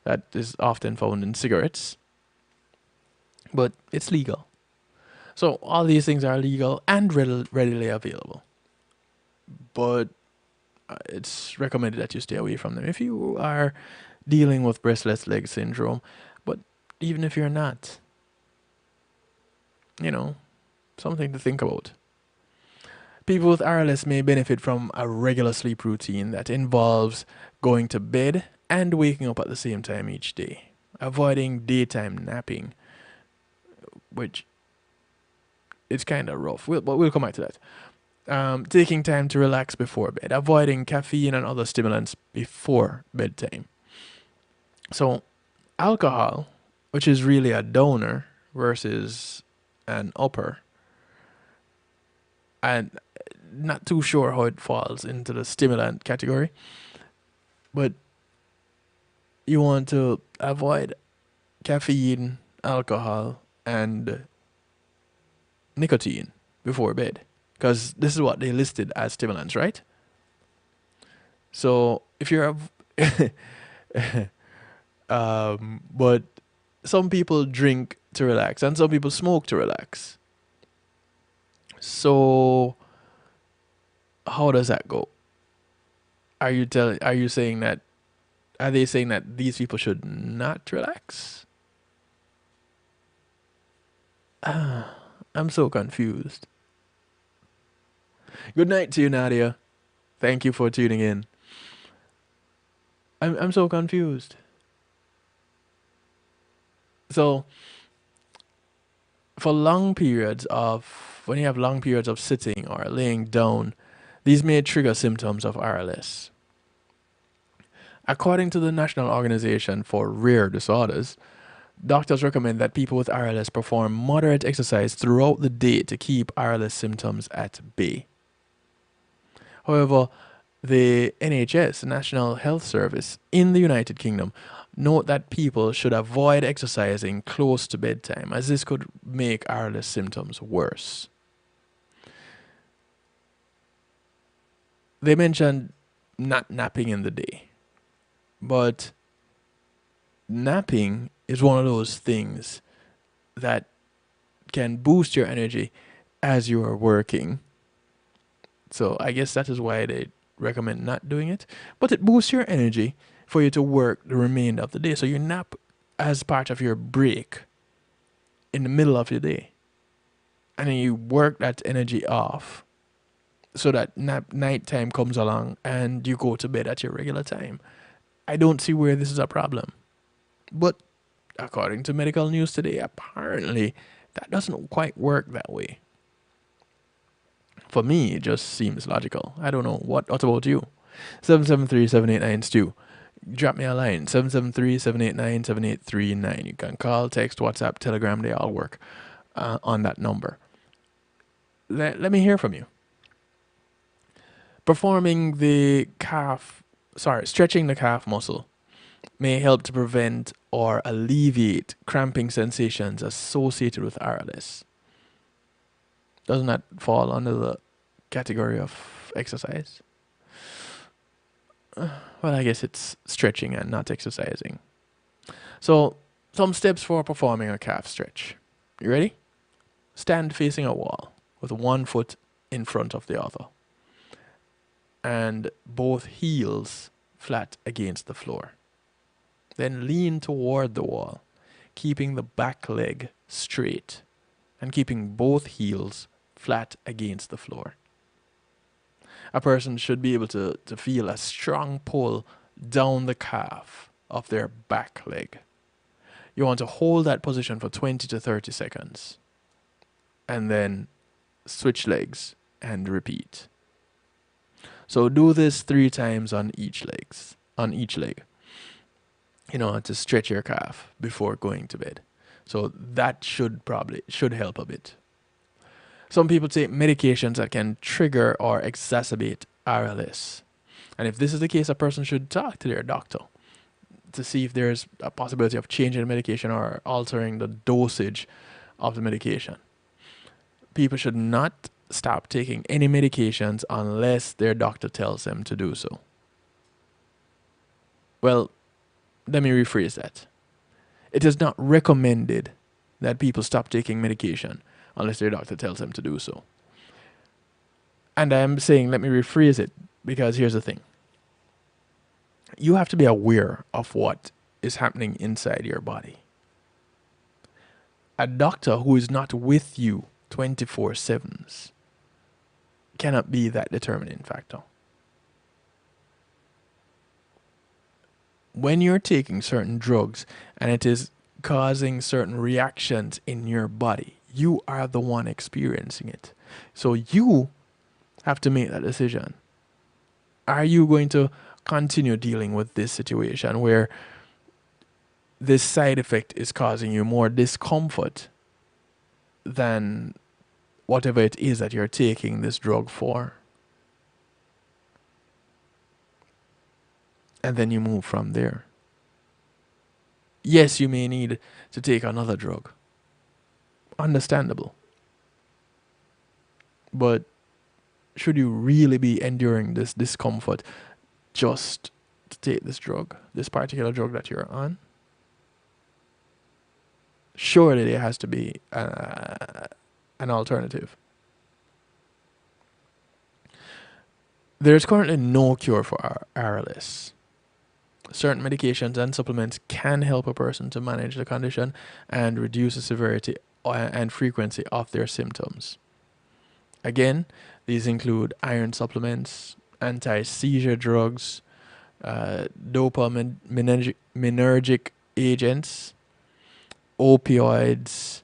that is often found in cigarettes, but it's legal. So all these things are legal and readily available. But it's recommended that you stay away from them if you are dealing with restless leg syndrome. But even if you're not, something to think about. People with RLS may benefit from a regular sleep routine that involves going to bed and waking up at the same time each day, avoiding daytime napping, which it's kind of rough. But we'll come back to that. Taking time to relax before bed, avoiding caffeine and other stimulants before bedtime. So, alcohol, which is really a downer versus an upper, and not too sure how it falls into the stimulant category, but you want to avoid caffeine, alcohol, and nicotine before bed, because this is what they listed as stimulants, right? So if you're but some people drink to relax and some people smoke to relax. So how does that go? Are they saying that these people should not relax? I'm so confused. Good night to you, Nadia. Thank you for tuning in. I'm so confused. So when you have long periods of sitting or laying down, these may trigger symptoms of RLS. According to the National Organization for Rare Disorders, doctors recommend that people with RLS perform moderate exercise throughout the day to keep RLS symptoms at bay. However, the NHS, National Health Service, in the United Kingdom, note that people should avoid exercising close to bedtime, as this could make RLS symptoms worse. They mentioned not napping in the day, but napping is one of those things that can boost your energy as you are working. So I guess that is why they recommend not doing it. But it boosts your energy for you to work the remainder of the day. So you nap as part of your break in the middle of your day. And then you work that energy off so that night time comes along and you go to bed at your regular time. I don't see where this is a problem. But according to medical news today, apparently that doesn't quite work that way. For me, it just seems logical. I don't know. What about you? 773-789-STEW. Drop me a line. 773-789-7839. You can call, text, WhatsApp, Telegram. They all work on that number. Let me hear from you. Stretching the calf muscle may help to prevent or alleviate cramping sensations associated with RLS. Doesn't that fall under the category of exercise? Well, I guess it's stretching and not exercising. So, some steps for performing a calf stretch. You ready? Stand facing a wall with one foot in front of the other and both heels flat against the floor. Then lean toward the wall, keeping the back leg straight and keeping both heels flat against the floor. A person should be able to feel a strong pull down the calf of their back leg. You want to hold that position for 20 to 30 seconds and then switch legs and repeat. So do this 3 times on each leg, to stretch your calf before going to bed. So that should help a bit. Some people take medications that can trigger or exacerbate RLS. And if this is the case, a person should talk to their doctor to see if there's a possibility of changing the medication or altering the dosage of the medication. People should not stop taking any medications unless their doctor tells them to do so. Well, let me rephrase that. It is not recommended that people stop taking medication unless their doctor tells them to do so. And I'm saying, let me rephrase it, because here's the thing. You have to be aware of what is happening inside your body. A doctor who is not with you 24/7 cannot be that determining factor. When you're taking certain drugs and it is causing certain reactions in your body, you are the one experiencing it. So you have to make that decision. Are you going to continue dealing with this situation where this side effect is causing you more discomfort than whatever it is that you're taking this drug for? And then you move from there. Yes, you may need to take another drug. Understandable. But should you really be enduring this discomfort just to take this drug, this particular drug that you're on? Surely there has to be an alternative. There is currently no cure for RLS. Certain medications and supplements can help a person to manage the condition and reduce the severity and frequency of their symptoms. Again, these include iron supplements, anti-seizure drugs, dopaminergic agents, opioids,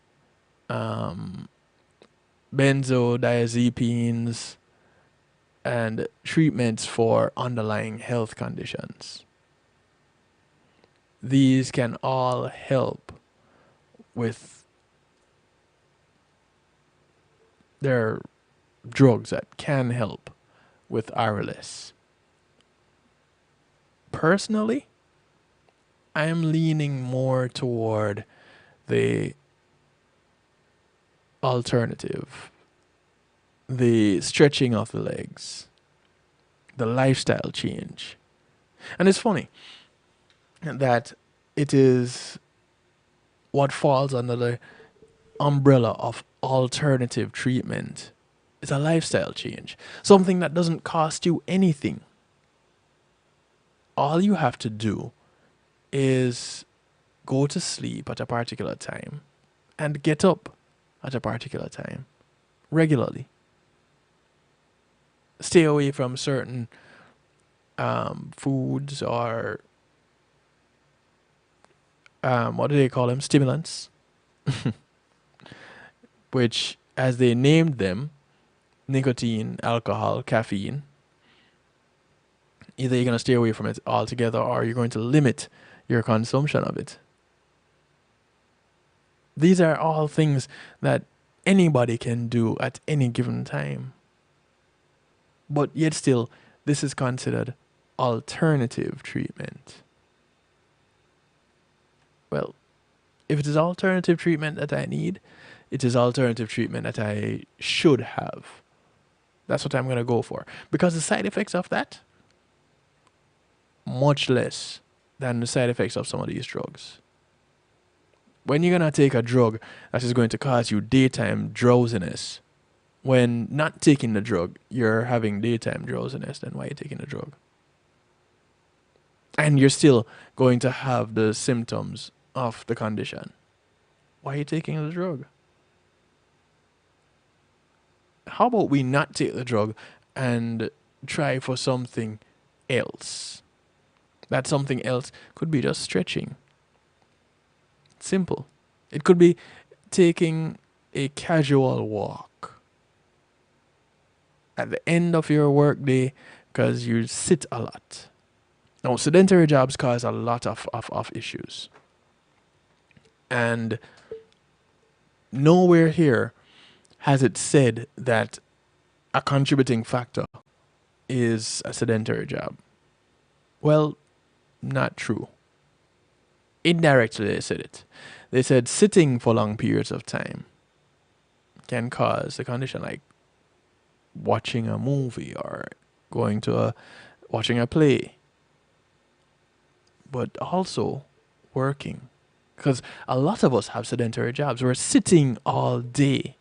benzodiazepines, and treatments for underlying health conditions. These can all help with their drugs that can help with RLS. Personally, I am leaning more toward the alternative, the stretching of the legs, the lifestyle change. And it's funny that it is what falls under the umbrella of alternative treatment. It's a lifestyle change, something that doesn't cost you anything. All you have to do is go to sleep at a particular time and get up at a particular time regularly. Stay away from certain foods or what do they call them? Stimulants. Which, as they named them, nicotine, alcohol, caffeine. Either you're going to stay away from it altogether or you're going to limit your consumption of it. These are all things that anybody can do at any given time. But yet still, this is considered alternative treatment. Well, if it is alternative treatment that I need, it is alternative treatment that I should have. That's what I'm going to go for. Because the side effects of that, much less than the side effects of some of these drugs. When you're going to take a drug that is going to cause you daytime drowsiness, when not taking the drug, you're having daytime drowsiness, then why are you taking the drug? and you're still going to have the symptoms of the condition. Why are you taking the drug? How about we not take the drug and try for something else? That something else could be just stretching. Simple. It could be taking a casual walk at the end of your work day because you sit a lot. Now, sedentary jobs cause a lot of issues. And nowhere here has it said that a contributing factor is a sedentary job. Well, not true. Indirectly, they said it. They said sitting for long periods of time can cause a condition like watching a movie or going to watching a play, but also working. Because a lot of us have sedentary jobs. We're sitting all day.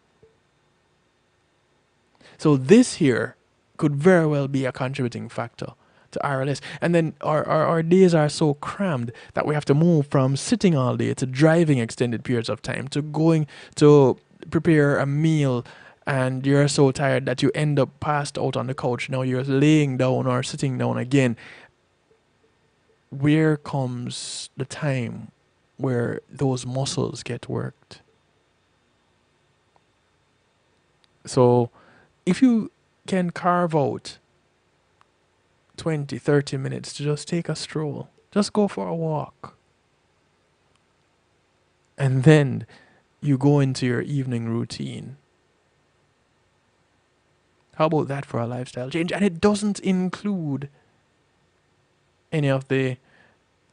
So this here could very well be a contributing factor to RLS. And then our days are so crammed that we have to move from sitting all day to driving extended periods of time to going to prepare a meal, and you're so tired that you end up passed out on the couch. Now you're laying down or sitting down again. Where comes the time where those muscles get worked? So if you can carve out 20, 30 minutes to just take a stroll, just go for a walk, and then you go into your evening routine. How about that for a lifestyle change? And it doesn't include any of the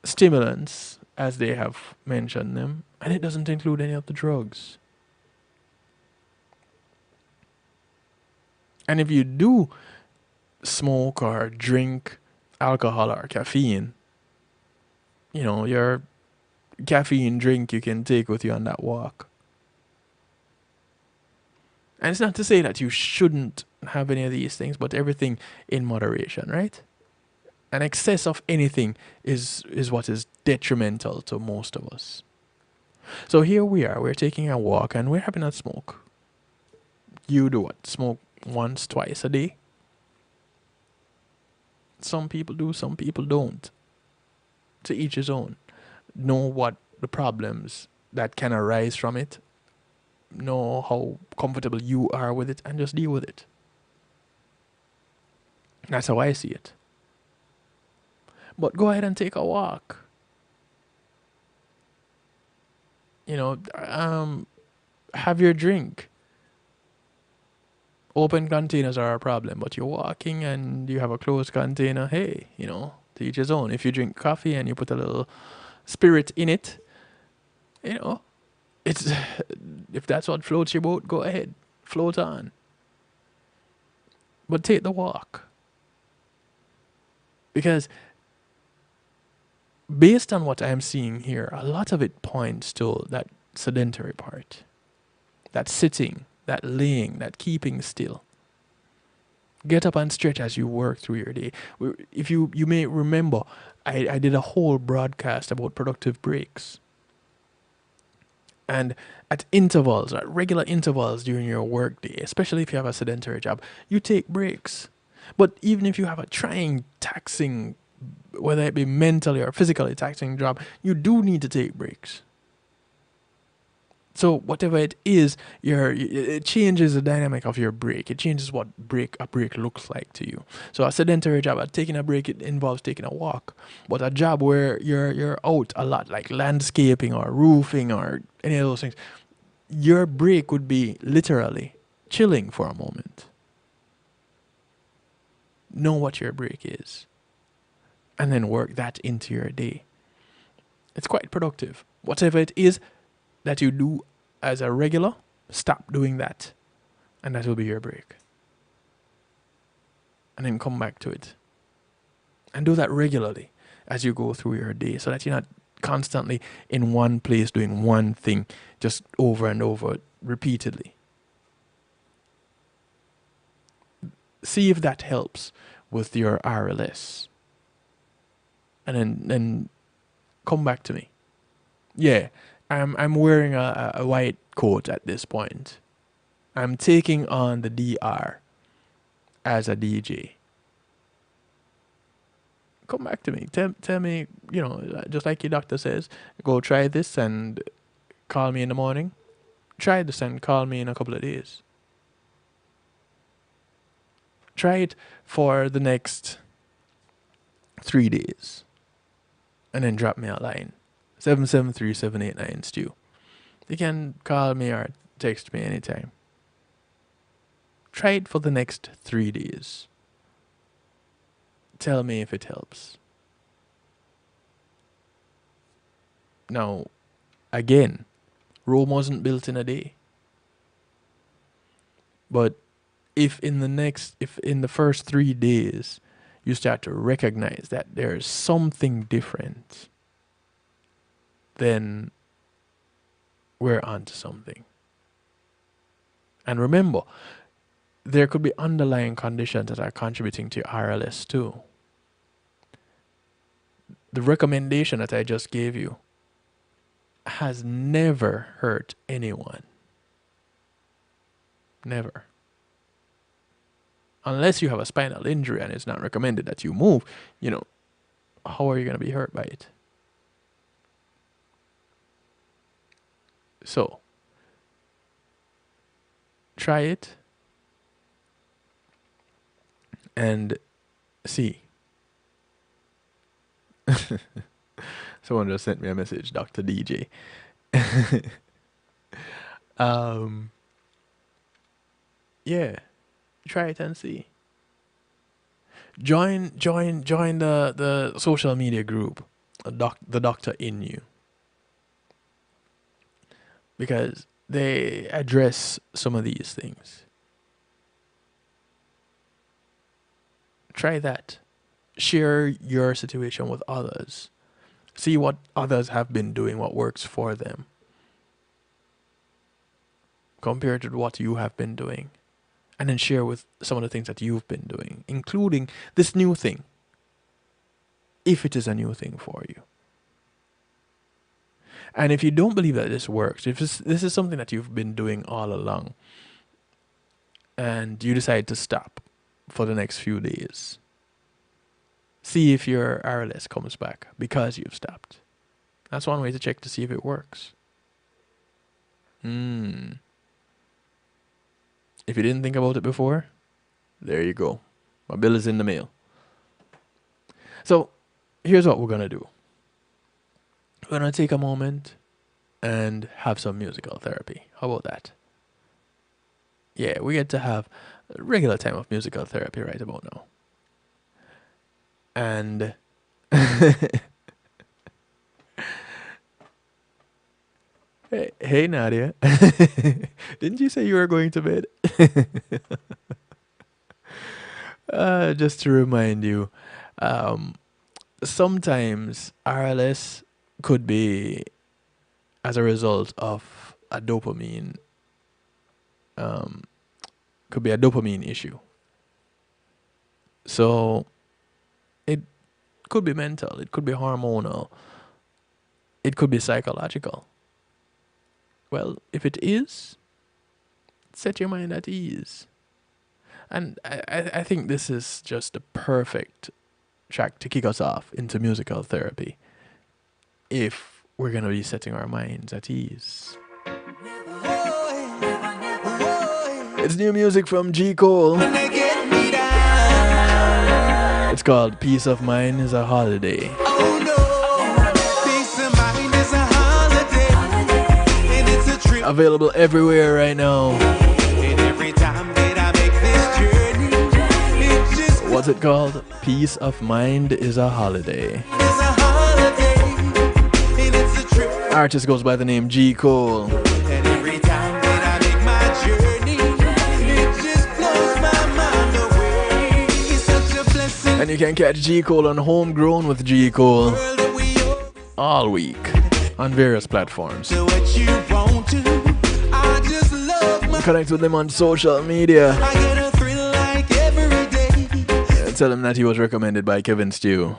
stimulants as they have mentioned them, and it doesn't include any of the drugs. And if you do smoke or drink alcohol or caffeine, you know, your caffeine drink you can take with you on that walk. And it's not to say that you shouldn't have any of these things, but everything in moderation, right? An excess of anything is what is detrimental to most of us. So here we are, we're taking a walk and we're having a smoke. You do what? Smoke once, twice a day? Some people do, some people don't. To each his own. Know what the problems that can arise from it. Know how comfortable you are with it and just deal with it. That's how I see it. But go ahead and take a walk. You know, have your drink. Open containers are a problem, but you're walking and you have a closed container. Hey, you know, to each his own. If you drink coffee and you put a little spirit in it, you know, it's if that's what floats your boat, go ahead, float on. But take the walk. Because based on what I'm seeing here, a lot of it points to that sedentary part. That sitting, that laying, that keeping still. Get up and stretch as you work through your day. If you may remember, I did a whole broadcast about productive breaks. And at intervals, at regular intervals during your work day, especially if you have a sedentary job, you take breaks. But even if you have a trying, taxing, whether it be mentally or physically taxing job, you do need to take breaks. So whatever it is, it changes the dynamic of your break. It changes what a break looks like to you. So a sedentary job, taking a break, it involves taking a walk. But a job where you're out a lot, like landscaping or roofing or any of those things, your break would be literally chilling for a moment. Know what your break is, and then work that into your day. It's quite productive. Whatever it is that you do as a regular, stop doing that, and that will be your break. And then come back to it. And do that regularly as you go through your day, so that you're not constantly in one place doing one thing just over and over repeatedly. See if that helps with your RLS. and then come back to me. Yeah, I'm wearing a white coat at this point. I'm taking on the DR as a DJ. Come back to me. Tell me, just like your doctor says, go try this and call me in the morning. Try this and call me in a couple of days. Try it for the next 3 days. And then drop me a line. 773-789-STEW. You can call me or text me anytime. Try it for the next 3 days. Tell me if it helps. Now, again, Rome wasn't built in a day. But if in the first 3 days you start to recognize that there's something different, then we're onto something. And remember, there could be underlying conditions that are contributing to RLS too. The recommendation that I just gave you has never hurt anyone. Never. Unless you have a spinal injury and it's not recommended that you move, how are you going to be hurt by it? So, try it and see. Someone just sent me a message, Dr. DJ. Yeah, try it and see. Join the social media group, the Doctor in You, because they address some of these things. Try that. Share your situation with others. See what others have been doing, what works for them, compared to what you have been doing. And then share with some of the things that you've been doing, including this new thing, if it is a new thing for you. And if you don't believe that this works, if this is something that you've been doing all along, and you decide to stop for the next few days, see if your RLS comes back because you've stopped. That's one way to check to see if it works. If you didn't think about it before, there you go. My bill is in the mail. So, here's what we're going to do. We're going to take a moment and have some musical therapy. How about that? Yeah, we get to have a regular time of musical therapy right about now. And hey Nadia, didn't you say you were going to bed? Just to remind you, sometimes RLS could be as a result of a dopamine, could be a dopamine issue. So it could be mental, it could be hormonal, it could be psychological. Well, if it is, set your mind at ease. And I think this is just the perfect track to kick us off into musical therapy, if we're going to be setting our minds at ease. It's new music from G. Cole. It's called Peace of Mind is a Holiday. Available everywhere right now. And every time that I make this journey, what's it called? Peace of Mind is a Holiday. Artist goes by the name G. Cole. And every time that I make my journey, it just blows my mind away. It's such a blessing. And you can catch G. Cole on Homegrown with G. Cole all week on various platforms. Connect with them on social media. Tell him that he was recommended by Kevin Stew.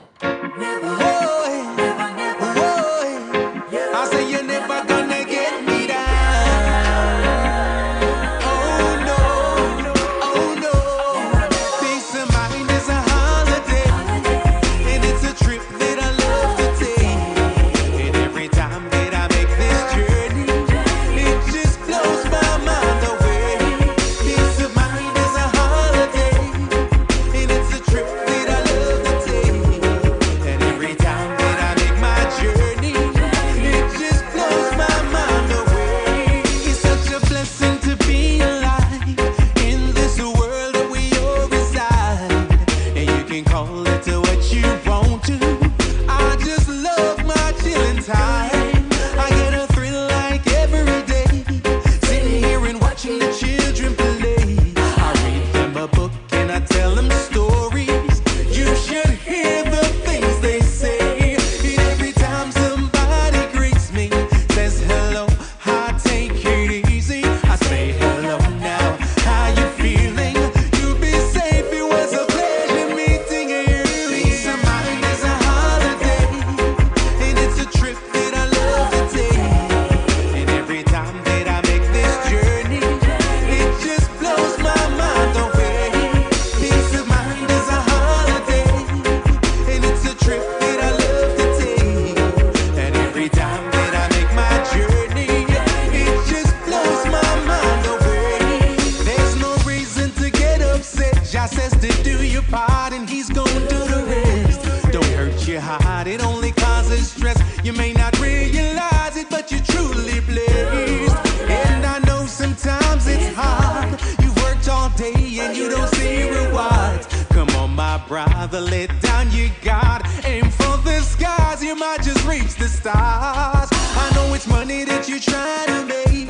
brother, let down your guard. Aim for the skies, you might just reach the stars. I know it's money that you're trying to make,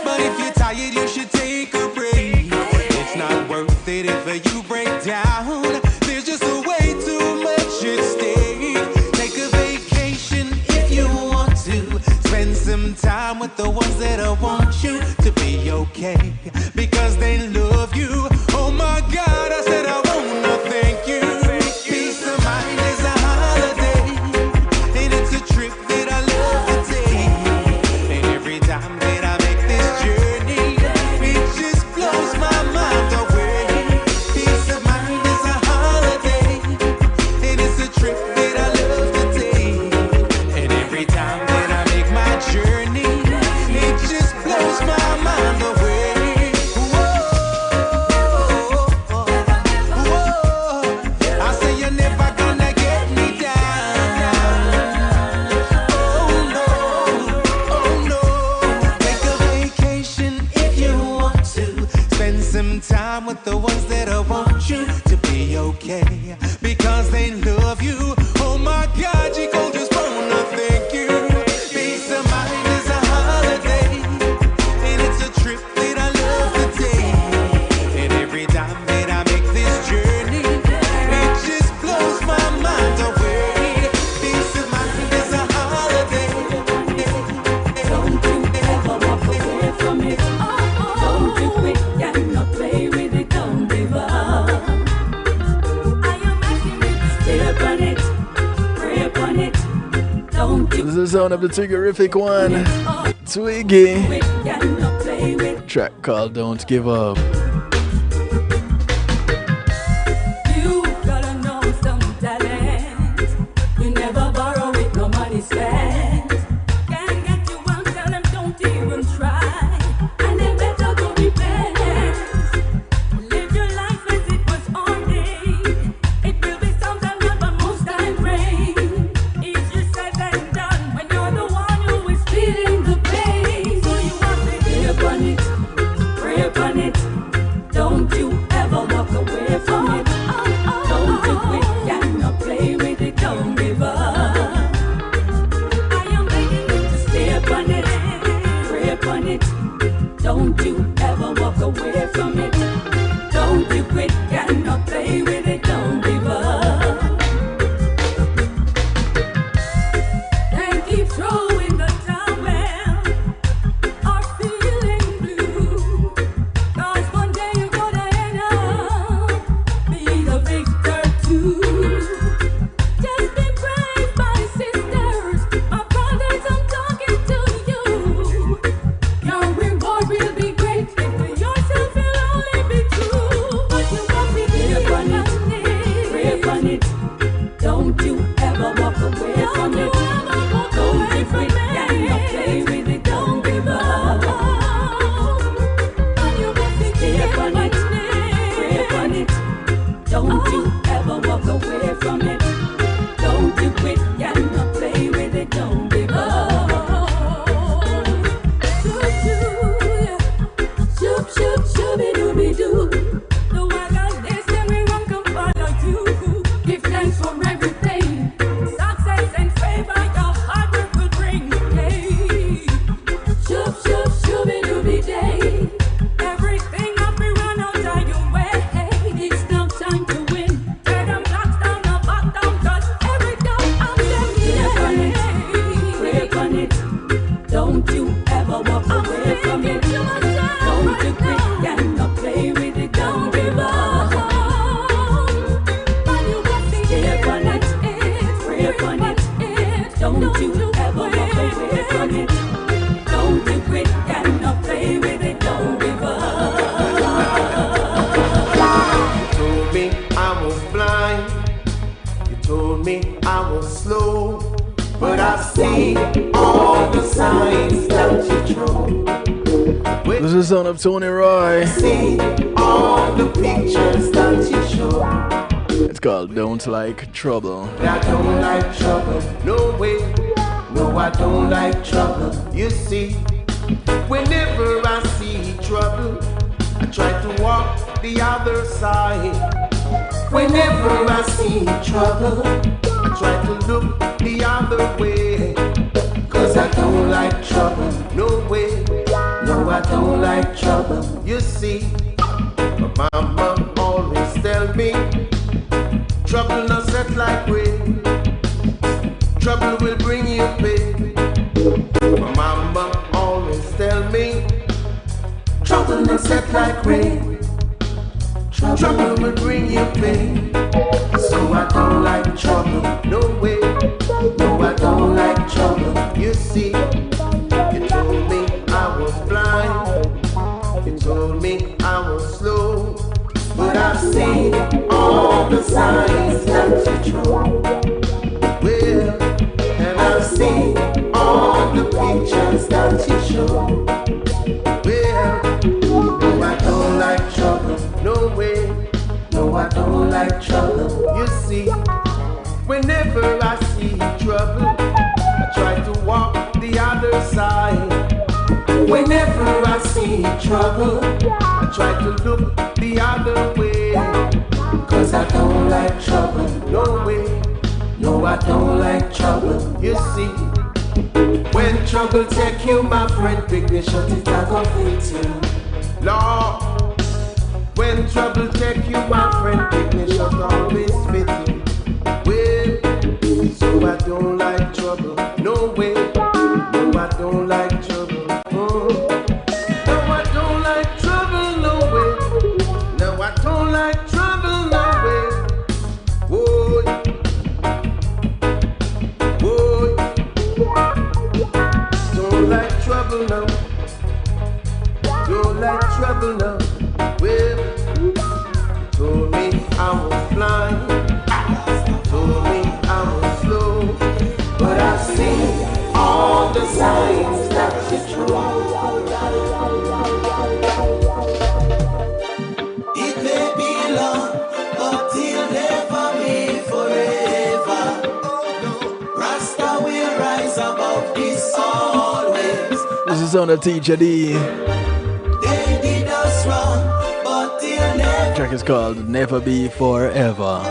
but if you're tired, you should take a break. It's not worth it if you break down. There's just a way too much at stake. Take a vacation if you want to. Spend some time with the ones that want you to be okay, because they love you. Oh my God, I said I wanna thank you. Peace of mind is a holiday, and it's a trip that I love to take. And every time that I make this journey, it just blows my mind away. Peace of mind is a holiday, and it's a trip that I love to take. And every time that I make my journey, it just blows my mind away. Time with the ones that want you to be okay, because they love you. Oh my God, Chico, just wanna thank you. Peace of mind is a holiday, and it's a trip that I love to take. And every time that I make this journey, it just blows my mind away. Peace of mind is a holiday. Don't you ever walk away from it. Don't you quit. Play with it, don't give up. I am asking you to stay upon it, pray upon it. Don't you. This is the sound of the Twiggerific one, Twiggy. Track called Don't Give Up. You gotta know some talent. You never borrow it, no money spent. Can't get you out, tell them don't even try. And they better go repent. Don't you ever walk away from it. Don't you quit, cannot play with it, don't give up. I am begging you to stay upon it, pray upon it. Don't you ever walk away from it. Don't you quit, cannot play with it, don't give up. And keep throwing the towel or feeling blue. Just be brave, my sisters, my brothers, I'm talking to you. Your reward will be great if yourself will only be true. But you won't be pray upon it. Don't you ever walk away from it. Don't you quit, cannot play with it, don't give up. Stay upon it, pray upon it. Don't you ever walk away from it. Don't you quit, cannot play with it, don't give up. Shoop, shoop, shooby-dooby-doo. The world of this and we won't come follow you. Give thanks for everything. Success and favor your hard work will bring. Hey. Shoop, shoop, shooby-dooby-day. Everything up we run out of your way. It's now time to win. Tear them blocks down the bottom, cause every down I'm them. Pray upon it. Don't you ever walk away from it. Don't you quit, cannot play with it, don't give up. Stay upon it, pray upon it. Don't you ever walk away from it. Don't you quit, cannot play with it, don't give up. You told me I was blind. You told me I was slow. But I see all the signs that you throw. This is the sound of Tony Roy. See all the pictures that you show. It's called Don't Like Trouble. I don't like trouble, no way. No, I don't like trouble. You see, whenever I see trouble, I try to walk the other side. Whenever I see trouble, I try to look the other way. Cause I don't like trouble, no way. No, I don't like trouble. You see, my mama always tell me, trouble not set like rain. Trouble will bring you pain. My mama always tell me, trouble not set like rain. Trouble will bring you pain. So I don't like trouble, no way. No, I don't like trouble. You see, you told me I was blind. You told me I was slow. But I've seen all the signs that you true. Well, and I've seen all the pictures that you show. Well, no, I don't like trouble, no way. No, I don't like trouble. You see, whenever I see trouble, I try to walk the other side. Whenever I see trouble, I try to look the other way. Cause I don't like trouble, no way. No, I don't like trouble. You see, when trouble take you, my friend, pick me shut it, I go fit you. Lord, when trouble take you, my friend, pick me shut, always fit you. Well, so I don't like trouble, no way. No, I don't like trouble. Oh. No, I don't like trouble, no way. No, I don't like trouble, no way. Whoa. Whoa. Don't like trouble now. Don't like trouble now. Well, told me I was blind. Told me I was slow. But I've seen all the signs that you true. It may be long, but he'll never be forever. Rasta will rise above this always. This is on the Teacher D. They did us wrong, but he'll never. The track is called Never Be Forever.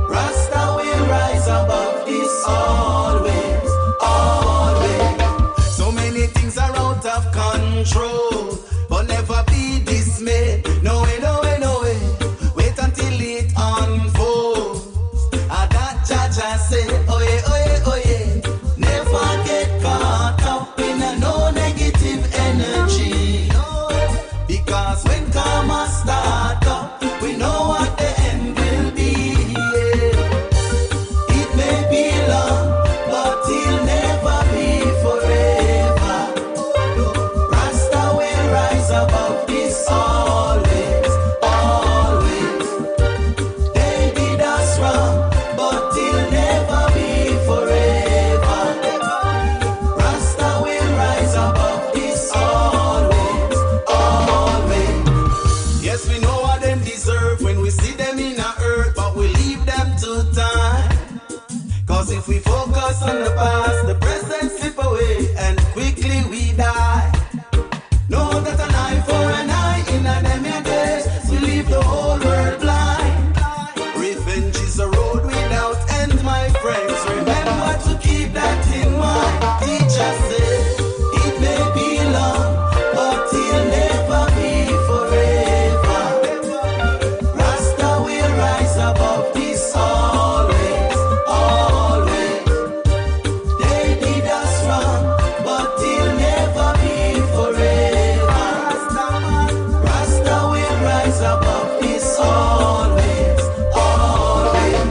Rasta will rise above this always, always. So many things are out of control, but never be dismayed. No way, no way, no way. Wait until it unfolds. That Jaja said, oh yeah, oh yeah, oh yeah. Never get caught up in a no negative energy. Because when karma start up, we know what the end will be. It may be long, but he'll never be forever. Rasta will rise above this always, always. They did us wrong, but he'll never be forever. Rasta will rise above this always, always. Yes, we know what them deserve when we see them in the earth, but we leave them to time. Cause if we focus on the past, the present slip away and quickly we die. Know that an eye for an eye in a them your days will leave the whole world blind. Revenge is a road without end, my friends. Remember to keep that in mind. Teacher said, it may be long, but he'll never be forever. Rasta will rise above this always, always. They did us wrong, but he'll never be forever. Rasta will rise above this always, always.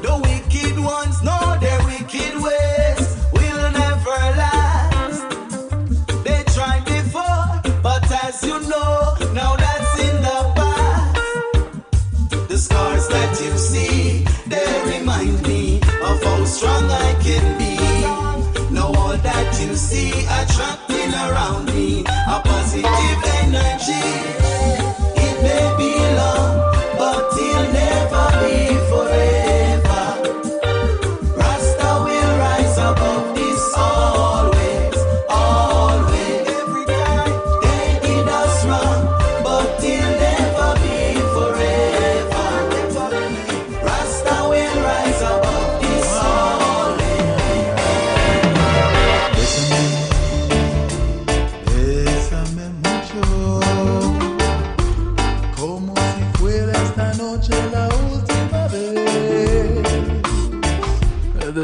The wicked ones know their wicked ways will never last. They tried before, but as you know, now that's in the past. The scars that you see, they remind me of how strong I can be. Now all that you see attracting around me, a positive energy. It may be long, but he'll never be forever. Rasta will rise above this always, always. Every time they did us wrong, but he'll never be forever.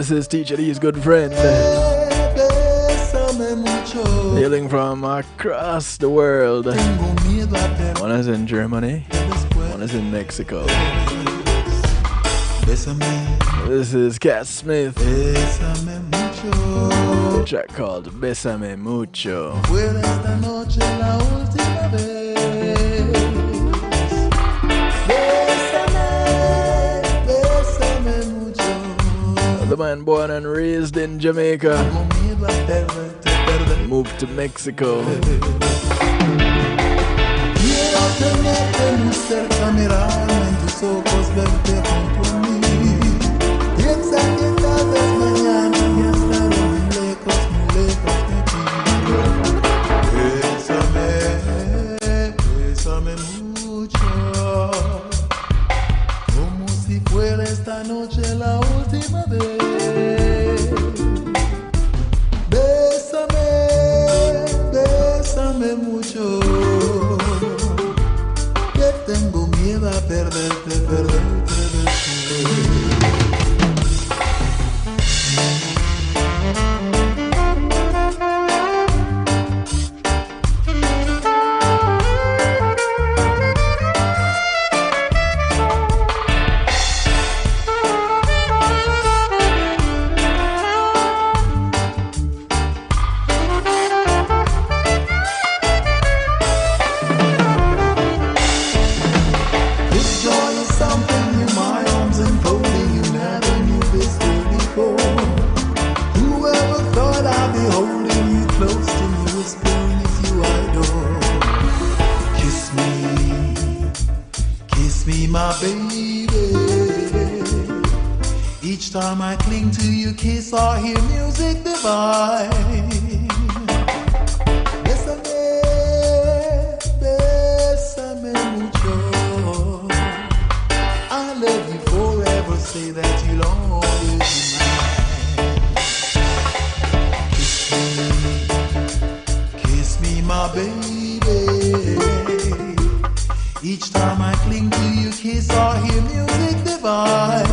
This is Teacher D's good friend. Hailing from across the world. One is in Germany, one is in Mexico. This is Cat Smith. A track called Bésame Mucho. The man born and raised in Jamaica, moved to Mexico. Esta noche la última vez. Bésame, bésame mucho. Que tengo miedo a perderte, perderte después. Each time I cling to your kiss, I hear music divine. Bésame, bésame mucho. I love you forever, say that you'll always be mine. Kiss me, my baby. Each time I cling to your kiss, I hear music divine.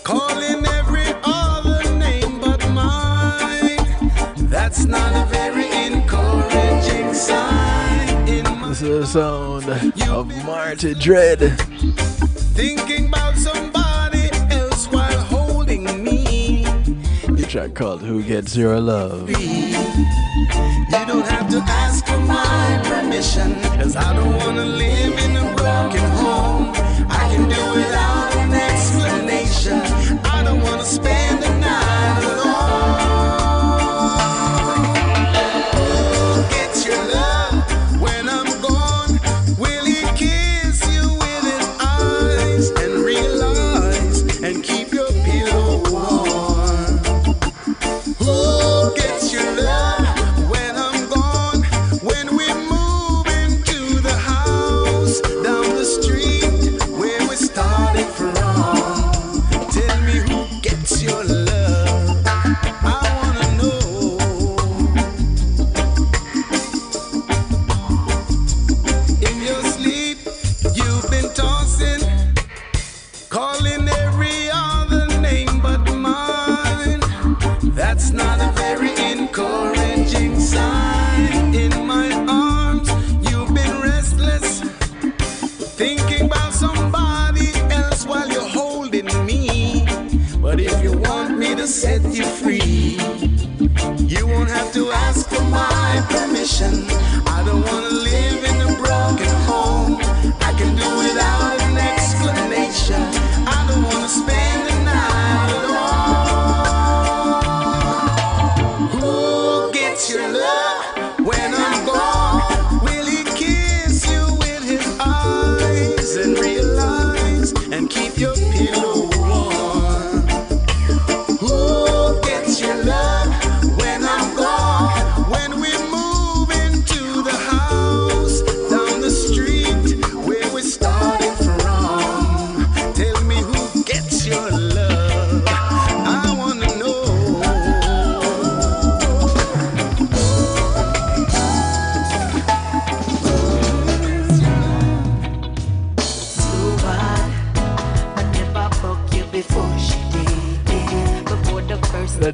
Calling every other name but mine. That's not a very encouraging sign. This is the sound of Marty Dread. Thinking about somebody else while holding me. A track called Who Gets Your Love. You don't have to ask for my permission, 'cause I don't wanna live in a broken home. I can do without an explanation. I don't wanna spend the night alone. Who gets your love when I'm gone? Will he kiss you with his eyes and realize and keep your pillow warm? Who gets your love when I'm gone? When we move into the house down the street where we started from. Tell me who gets your love. I wanna know. In your sleep, you've been tossing, calling every other name but mine. That's not a very encouraging sign. In my arms, you've been restless, thinking about somebody else while you're holding me. But if you want me to set you free, you won't have to ask for my permission. I don't wanna live in a broken home. I can do without an explanation. I don't wanna spend the night alone. Who gets your love when I'm gone? Will he kiss you with his eyes and realize and keep your pillow warm? Who gets your love when I'm gone? When we move into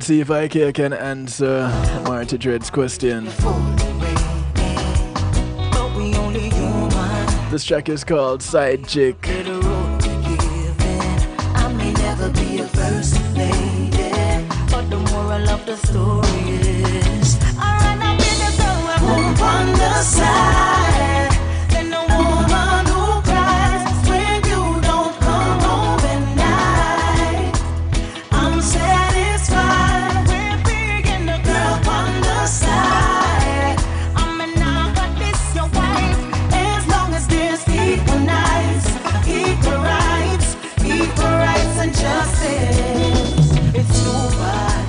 Let's see if IK can answer Marty Dread's question. This track is called Side Chick. I may never be a first lady, but the moral of the story is I'd rather be the girl who on the side than the woman who cries when you don't come home at night. I'm satisfied with being the girl on the side. I'm an got this your wife as long as there's equal nights, equal rights and justice. It's too bad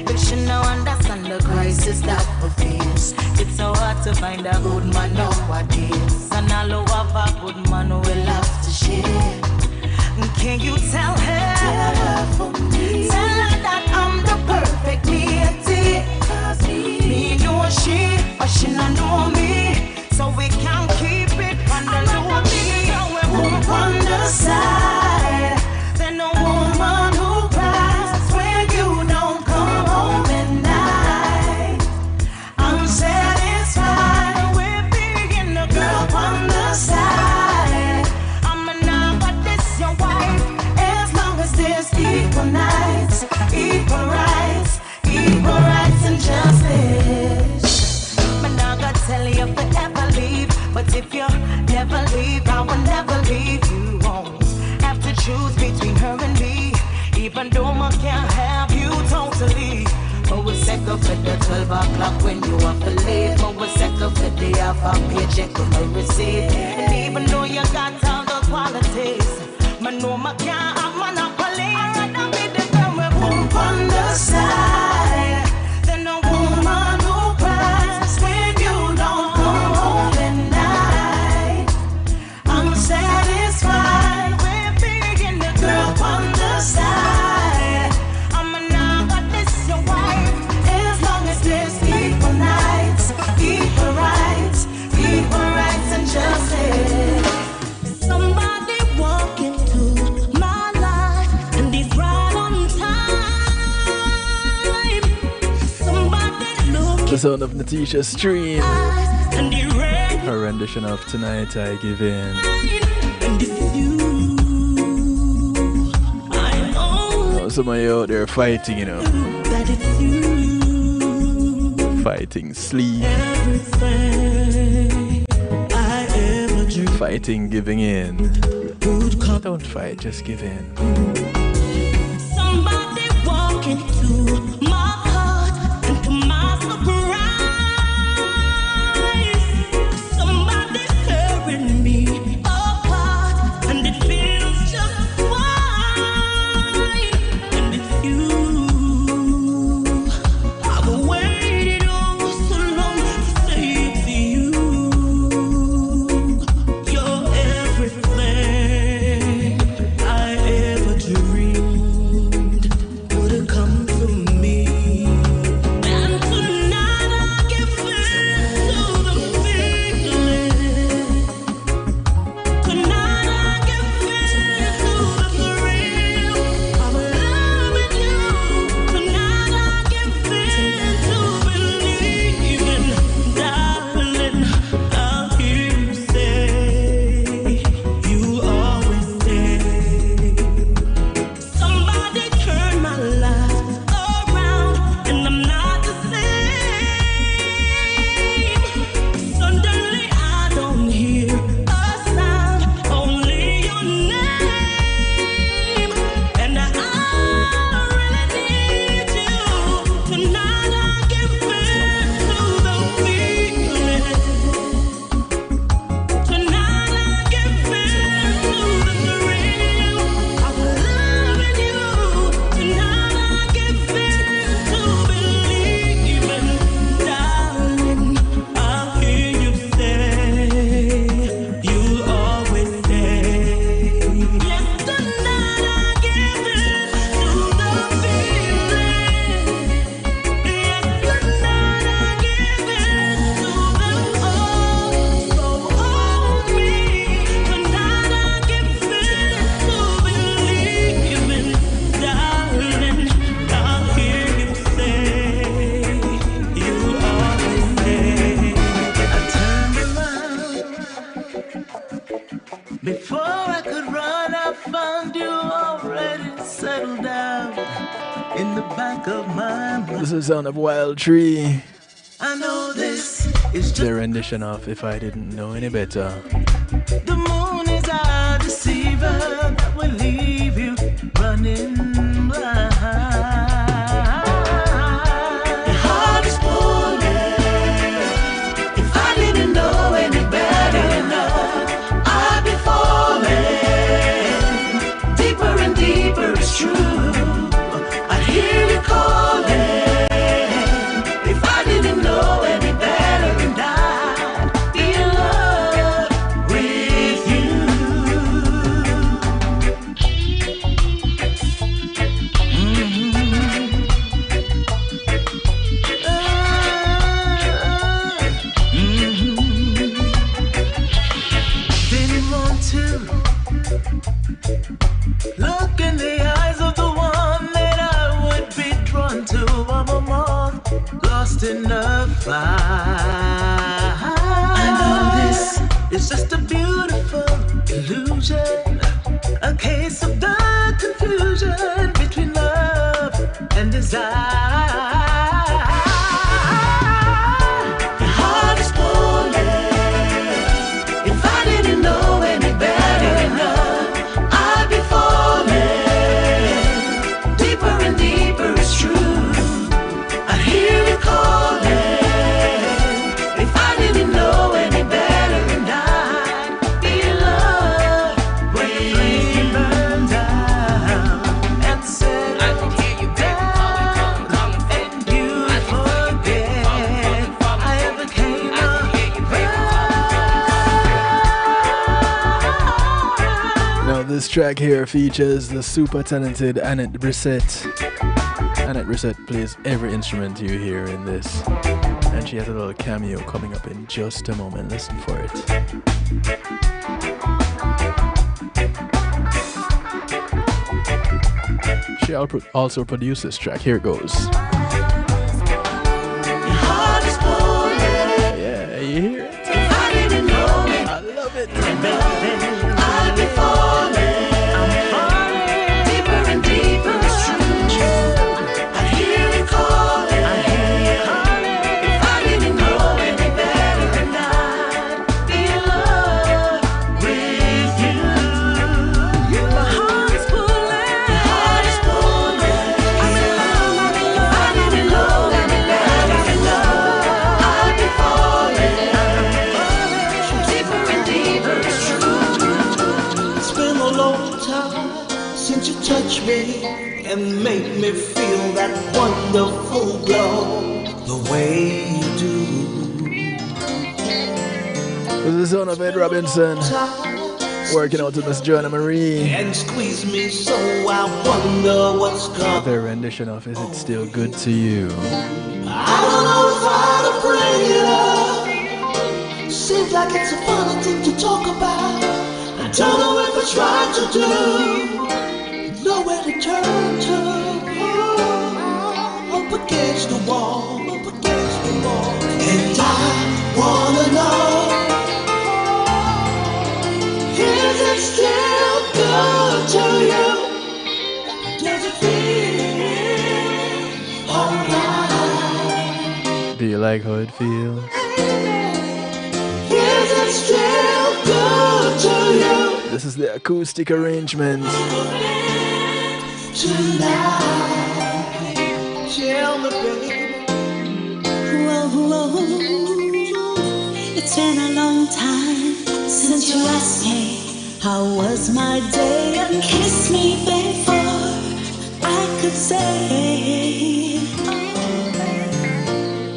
you should now understand the crisis that we face. It's so hard to find a good man nowadays, and all who have a good man will have to share. Can you tell her? Tell her for me. Tell her that I'm the perfect matey. Me know she, but she not know me. So we can keep it on the low. On the side, then a woman who cries when you don't come home at night. I'm satisfied with being the girl on the side. I'm but this your wife as long as there's equal nights, equal rights and justice. I'm not gonna tell you if you ever leave, but if you never leave, I will never leave. You won't have to choose between her and me, even though I can't have you totally. But we'll settle for the 12 o'clock when you have to leave. But we'll settle for the half a paycheck when I receive. And even though you got all the qualities, man, no, I can't have monopoly. I'd rather be the girl with bump on the side than a woman who cries when you don't come home at night. I'm satisfied with being the girl on the side. I'm got this your wife as long as there's equal nights, equal rights and justice. Somebody walk into my life and he's right on time. Somebody look The sound of Natisha Stream. and he ready. Her rendition of Tonight I Give In. And it's you. I know Some of you out there fighting, you know. that it's you. Fighting sleep. Everything I ever dreamed Fighting giving in. would come. Don't fight, just give in. Somebody walk into my heart and to my surprise. Somebody tearing me apart and it feels just fine. And it's you. I've waited oh so long to say it's you. You're everything I ever dreamed would have come to me. back of my mind. This is the sound of Wild Tree. I know this is just Their rendition of If I Didn't Know Any Better. the moon is our deceiver that will leave you running blind. Your heart is pulling. If I didn't know any better, I'd be falling deeper and deeper. It's true. I hear you calling. If I didn't know any better, and I'd be in love with you. Didn't want to look in the eyes of the one that I would be drawn to. I'm a moth lost in a fire. I know this is just a beautiful illusion, a case of the confusion between love and desire. Your heart is pulling. If I didn't know any better, I'd be falling deeper and deeper. It's true. I hear you calling. If I didn't know any better, and I'd be in love with you. Burn down and set I can hear you, baby, calling, and you forget I ever came up. Now this track here features the super talented Annette Brissett. Annette Brissett plays every instrument you hear in this. And she has a little cameo coming up in just a moment. Listen for it. She also produced this track. Here it goes. Yeah, you hear it? I love it. I'd be falling. I'm falling deeper and deeper. It's true. I hear you calling. If I didn't know any better, and I'd be in love with you. My heart's pulling. Your heart is pulling. I'm in love. If I didn't know any better, and I'd be falling deeper and deeper. It's true. It's been a long time since you touched me and made me feel that wonderful glow the way you do. This is the son of Ed Robinson working out with Miss Joanna Marie. And squeeze me so I wonder what's coming. Their rendition of Is It Still Good to You? I don't know if I'd bring it up. Seems like it's a funny thing to talk about. I don't know if it's right to do. Nowhere to turn to. Up against the wall, up against the wall. And I wanna know, is it still good to you? Does it feel alright? Do you like how it feels? Is it still good to you? This is the acoustic arrangement. Tonight, tell me, baby. Whoa, it's been a long time since you asked me how was my day, and kissed me before I could say.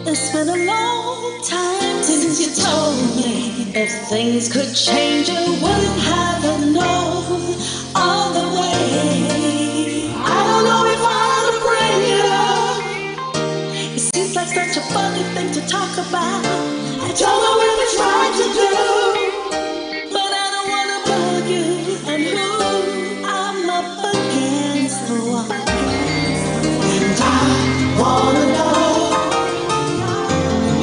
It's been a long time since you told me if things could change, you wouldn't have known all the way. I don't know if I'll bring it up. It seems like such a funny thing to talk about. I don't know if it's right to do, but I don't wanna bug you, and I'm up against the wall. and I wanna know.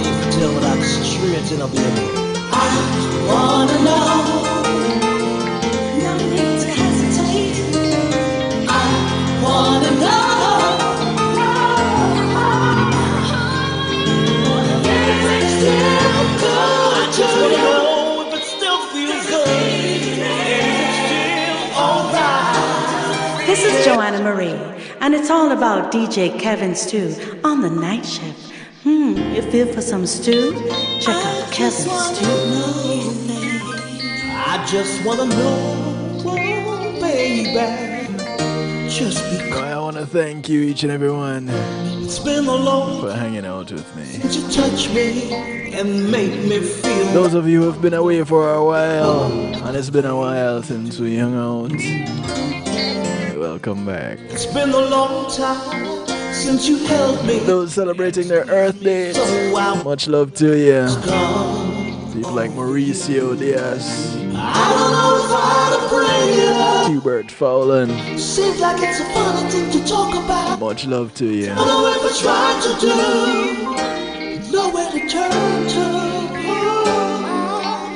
You can tell what I'm straight in a baby. I wanna know. No need to hesitate. I wanna know. Marie, and it's all about DJ Kevin Stew on the night shift. You feel for some stew? Check out Kevin Stew. I just wanna know, baby, just because. I want to thank you, each and everyone, It's been a long for hanging out with me. since you touch me and make me feel. Those of you who have been away for a while, and it's been a while since we hung out, welcome back. It's been a long time since you held me. Those celebrating their Earth days, much love to you. People like Mauricio Diaz, I don't know if I'd bring it up. Hubert Fowler, Seems like it's a funny thing to talk about. much love to you. I don't know if I try to do. Nowhere to turn to.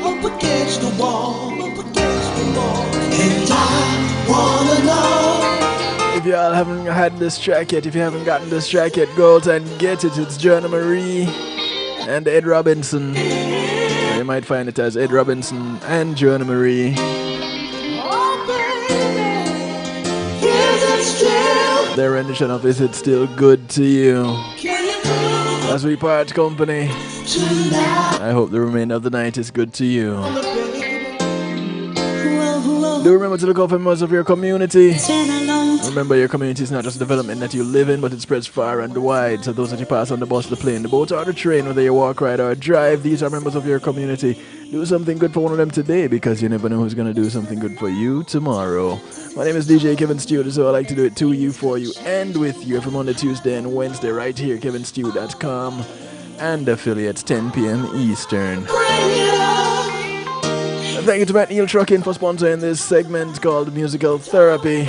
Up against the wall, up against the wall. And I wanna know. If y'all haven't had this track yet, if you haven't gotten this track yet, go out and get it. It's Joanna Marie and Ed Robinson. You might find it as Ed Robinson and Joanna Marie. Their rendition of Is It Still Good to You? As we part company, I hope the remainder of the night is good to you. Do remember to look out for members of your community. Remember, your community is not just a development that you live in, but it spreads far and wide. So those that you pass on the bus, the plane, the boat, or the train, whether you walk, ride, or drive, these are members of your community. Do something good for one of them today, because you never know who's going to do something good for you tomorrow. My name is DJ Kevin Stew, so I like to do it to you, for you, and with you every Monday, Tuesday, and Wednesday right here, kevinstew.com, and affiliates 10 p.m. Eastern. Thank you to Matt Neil Trucking for sponsoring this segment called Musical Therapy.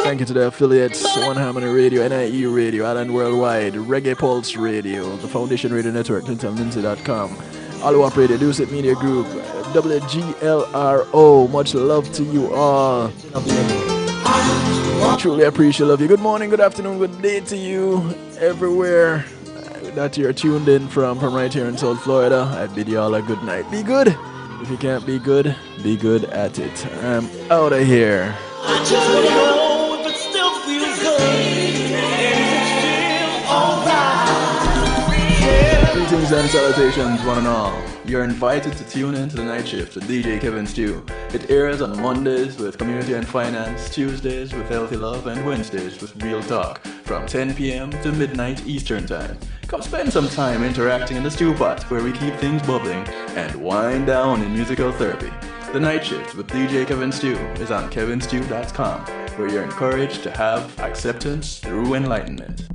Thank you to the affiliates, One Harmony Radio, NIE Radio, Island Worldwide, Reggae Pulse Radio, the Foundation Radio Network, ClintonLindsay.com, Aloha Radio, Deucet Media Group, WGLRO. Much love to you all. Truly appreciate love you. Good morning, good afternoon, good day to you everywhere that you're tuned in from right here in South Florida. I bid you all a good night. Be good. If you can't be good at it. I'm out of here. I just wanna know if it still feels good. And if it's still alright. Greetings and salutations, one and all. You're invited to tune in to the Night Shift with DJ Kevin Stew. It airs on Mondays with Community and Finance, Tuesdays with Healthy Love, and Wednesdays with Real Talk from 10 p.m. to midnight Eastern Time. Come spend some time interacting in the stew pot where we keep things bubbling and wind down in musical therapy. The Night Shift with DJ Kevin Stew is on kevinstew.com, where you're encouraged to have acceptance through enlightenment.